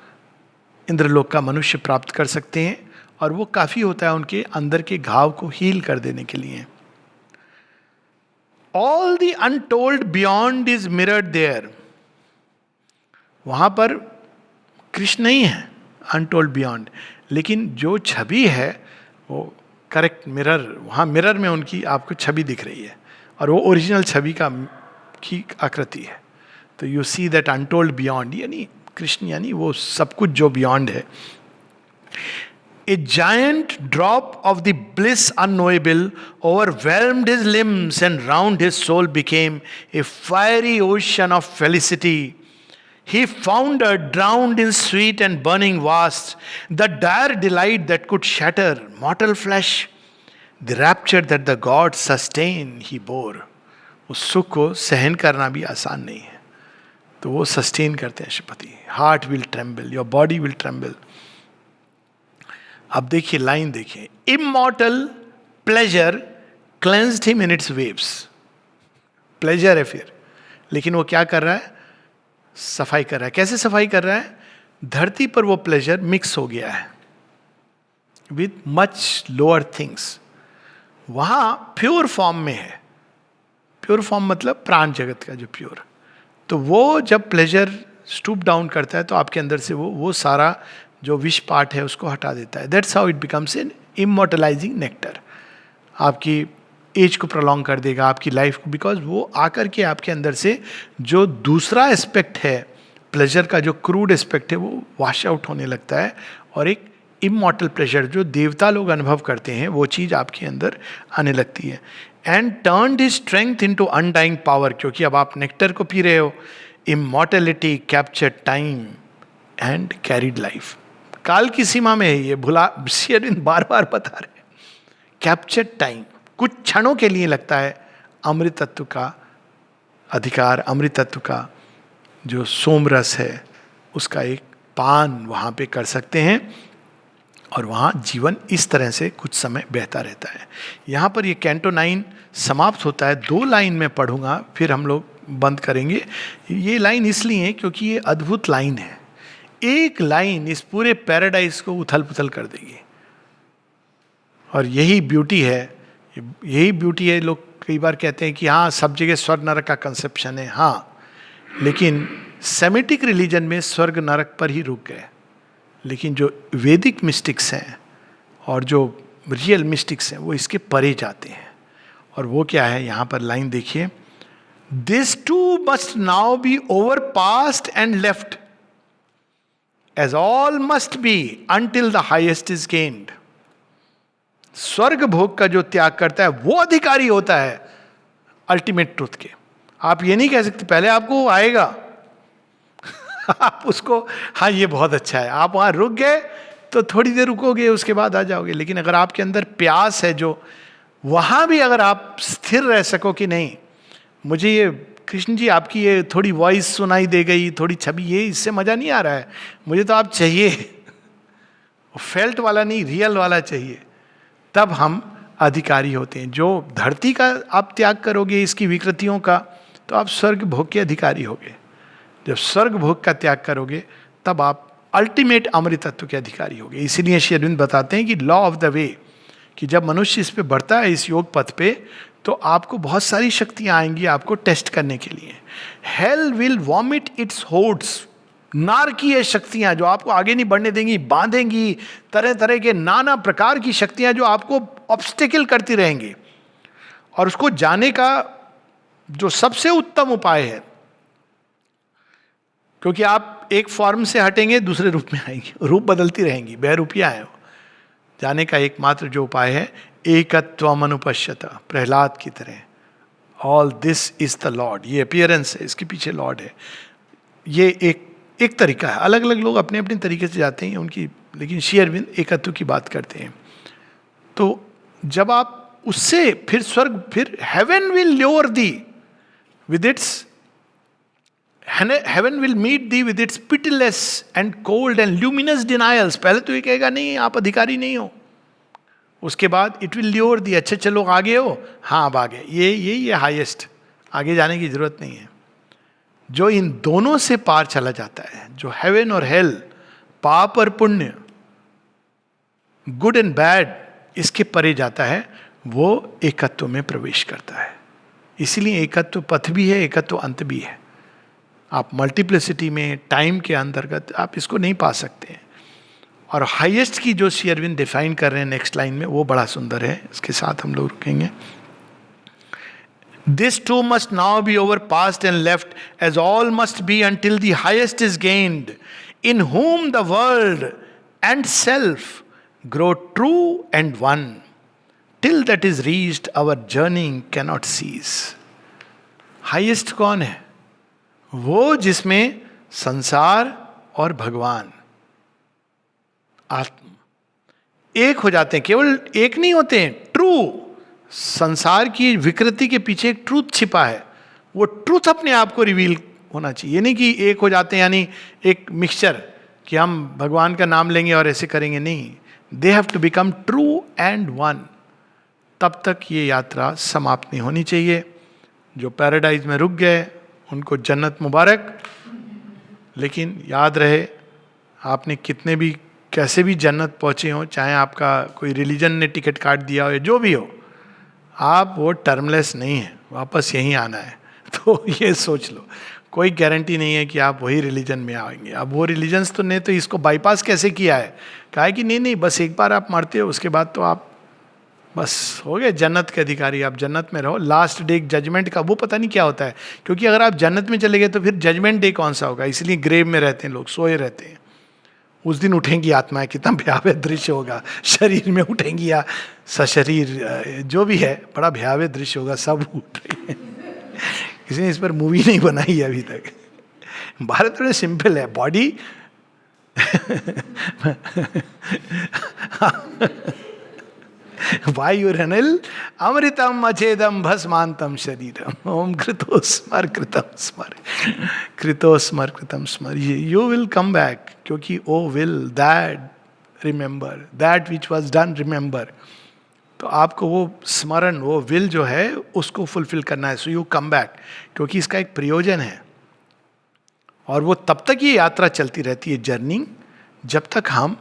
इंद्रलोक का मनुष्य प्राप्त कर सकते हैं, और वो काफी होता है उनके अंदर के घाव को हील कर देने के लिए। All the untold beyond is mirrored there. वहां पर कृष्ण नहीं है अनटोल्ड बियॉन्ड, लेकिन जो छवि है वो करेक्ट मिरर, वहां मिरर में उनकी आपको छवि दिख रही है, और वो ओरिजिनल छवि की आकृति है। तो you see that untold beyond, यानी कृष्ण यानी वो सब कुछ जो बियॉन्ड है। A giant drop of the bliss unknowable overwhelmed his limbs, and round his soul became a fiery ocean of felicity. He foundered, drowned in sweet and burning vast, the dire delight that could shatter mortal flesh, the rapture that the gods sustain he bore. उस सुख को सहन करना भी आसान नहीं है, तो वो सस्टेन करते हैं Shripati. Heart will tremble, your body will tremble. अब देखिए लाइन देखिए, immortal pleasure cleansed him in its waves. Pleasure है फिर, लेकिन वो क्या कर रहा है, सफाई कर रहा है। कैसे सफाई कर रहा है, धरती पर वो प्लेजर मिक्स हो गया है विथ मच लोअर थिंग्स, वहां प्योर फॉर्म में है। प्योर फॉर्म मतलब प्राण जगत का जो प्योर, तो वो जब प्लेजर स्टूप डाउन करता है तो आपके अंदर से वो सारा जो विष पार्ट है उसको हटा देता है। That's how it becomes an immortalising nectar. आपकी एज को प्रोलॉन्ग कर देगा, आपकी लाइफ को, बिकॉज वो आकर के आपके अंदर से जो दूसरा एस्पेक्ट है प्लेजर का, जो क्रूड एस्पेक्ट है, वो वॉश आउट होने लगता है, और एक इमॉर्टल प्लेजर जो देवता लोग अनुभव करते हैं वो चीज़ आपके अंदर आने लगती है। And turned his strength into undying power, क्योंकि अब आप नेक्टर को पी रहे हो, immortality capture time and carried life. काल की सीमा में है ये, भुला श्री अरविंद बार बार बता रहे. कैप्चर टाइम, कुछ क्षणों के लिए लगता है अमृत तत्व का अधिकार, अमृत तत्व का जो सोमरस है उसका एक पान वहाँ पे कर सकते हैं और वहाँ जीवन इस तरह से कुछ समय बहता रहता है. यहाँ पर ये कैंटो 9 समाप्त होता है. 2 लाइन में पढ़ूंगा फिर हम लोग बंद करेंगे. ये लाइन इसलिए है क्योंकि ये अद्भुत लाइन है. एक लाइन इस पूरे पैराडाइज को उथल पुथल कर देगी. और यही ब्यूटी है, यही ब्यूटी है. लोग कई बार कहते हैं कि हाँ सब जगह स्वर्ग नरक का कंसेप्शन है. हाँ, लेकिन सेमिटिक रिलीजन में स्वर्ग नरक पर ही रुक गए. लेकिन जो वैदिक मिस्टिक्स हैं और जो रियल मिस्टिक्स हैं वो इसके परे जाते हैं. और वो क्या है, यहाँ पर लाइन देखिए. This too must now be over past and left as all must be until the highest is gained. स्वर्ग भोग का जो त्याग करता है वो अधिकारी होता है अल्टीमेट ट्रुथ के. आप ये नहीं कह सकते पहले आपको वो आएगा. आप उसको, हाँ ये बहुत अच्छा है, आप वहां रुक गए तो थोड़ी देर रुकोगे उसके बाद आ जाओगे. लेकिन अगर आपके अंदर प्यास है जो, वहां भी अगर आप स्थिर रह सको कि नहीं, मुझे ये कृष्ण जी आपकी ये थोड़ी वॉइस सुनाई दे गई, थोड़ी छवि, ये इससे मजा नहीं आ रहा है, मुझे तो आप चाहिए, फेल्ट वाला नहीं रियल वाला चाहिए. तब हम अधिकारी होते हैं. जो धरती का आप त्याग करोगे इसकी विकृतियों का, तो आप स्वर्ग भोग के अधिकारी होगे. जब स्वर्ग भोग का त्याग करोगे तब आप अल्टीमेट अमृत तत्व के अधिकारी होगे. इसीलिए श्री अरविंद बताते हैं कि लॉ ऑफ द वे, कि जब मनुष्य इस पे बढ़ता है इस योग पथ पे, तो आपको बहुत सारी शक्तियां आएंगी आपको टेस्ट करने के लिए. Hell will vomit its hordes, नारकीय शक्तियां जो आपको आगे नहीं बढ़ने देंगी, बांधेंगी. तरह तरह के नाना प्रकार की शक्तियां जो आपको ऑब्स्टेकल करती रहेंगी. और उसको जाने का जो सबसे उत्तम उपाय है, क्योंकि आप एक फॉर्म से हटेंगे दूसरे रूप में आएंगे, रूप बदलती रहेंगी, बहरूपिया है. जाने का एकमात्र जो उपाय है, एकत्वम अनुपश्यता, प्रहलाद की तरह. All this is the Lord, ये अपीयरेंस है, इसके पीछे लॉर्ड है. ये एक तरीका है. अलग अलग लोग अपने अपने तरीके से जाते हैं उनकी, लेकिन श्री अरविंद एकत्व की बात करते हैं. तो जब आप उससे फिर स्वर्ग, फिर heaven will lure thee with its, heaven will meet thee with its pitiless and cold and luminous denials. पहले तो ये कहेगा नहीं आप अधिकारी नहीं हो, उसके बाद इट विल ल्योर दी, अच्छा चलो आगे हो, हाँ अब आगे, ये हाईएस्ट, आगे जाने की जरूरत नहीं है. जो इन दोनों से पार चला जाता है, जो हेवन और हेल, पाप और पुण्य, गुड एंड बैड, इसके परे जाता है, वो एकत्व में प्रवेश करता है. इसीलिए एकत्व पथ भी है, एकत्व अंत भी है. आप मल्टीप्लिसिटी में, टाइम के अंतर्गत आप इसको नहीं पा सकते हैं. और हाईएस्ट की जो श्री अरविंद डिफाइन कर रहे हैं नेक्स्ट लाइन में, वो बड़ा सुंदर है. इसके साथ हम लोग रुकेंगे. This too must now be over past and left, as all must be until the highest is gained, in whom the world and self grow true and one. Till that is reached, our journeying cannot cease. Highest कौन है? वो जिसमें संसार और भगवान आत्मा एक हो जाते हैं. केवल एक नहीं होते हैं, ट्रू. संसार की विकृति के पीछे एक ट्रूथ छिपा है, वो ट्रूथ अपने आप को रिवील होना चाहिए. ये नहीं कि एक हो जाते हैं यानी एक मिक्सचर कि हम भगवान का नाम लेंगे और ऐसे करेंगे, नहीं. They have to become true and one. तब तक ये यात्रा समाप्त नहीं होनी चाहिए. जो पैराडाइज में रुक गए उनको जन्नत मुबारक. लेकिन याद रहे, आपने कितने भी कैसे भी जन्नत पहुंचे हो, चाहे आपका कोई रिलीजन ने टिकट काट दिया हो या जो भी हो, आप वो टर्मलेस नहीं है, वापस यहीं आना है. तो ये सोच लो, कोई गारंटी नहीं है कि आप वही रिलीजन में आएंगे. अब वो रिलीजन्स तो ने तो इसको बाईपास कैसे किया है, कहा है कि नहीं बस एक बार आप मरते हो उसके बाद तो आप बस हो गए जन्नत के अधिकारी, आप जन्नत में रहो. लास्ट डे जजमेंट का वो पता नहीं क्या होता है, क्योंकि अगर आप जन्नत में चले गए तो फिर जजमेंट डे कौन सा होगा. इसलिए ग्रेव में रहते हैं लोग, सोए रहते हैं. उस दिन उठेंगी आत्माएं, कितना भयावह दृश्य होगा. शरीर में उठेंगी या सशरीर जो भी है, बड़ा भयावह दृश्य होगा. सब उठ रही है. किसी ने इस पर मूवी नहीं बनाई है अभी तक. भारत में सिंपल है, बॉडी वायुरनिल अमृतम अचेदम भस्मांतम शरीरम ओम कृतो स्मर कृतम स्मर कृतो स्मर कृतम स्मर। यू विल कम बैक, क्योंकि O will that remember that which was done remember. तो आपको वो स्मरण, वो विल जो है उसको फुलफिल करना है। सो यू कम बैक, क्योंकि इसका एक प्रयोजन है। और वो तब तक ये यात्रा चलती रहती है, जर्नी, जब तक हम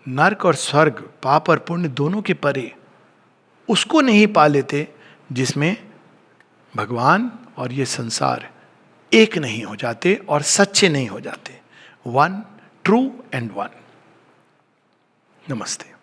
नर्क और स्वर्ग, पाप और पुण्य दोनों के परे उसको नहीं पा लेते जिसमें भगवान और ये संसार एक नहीं हो जाते और सच्चे नहीं हो जाते। One, true and one. नमस्ते।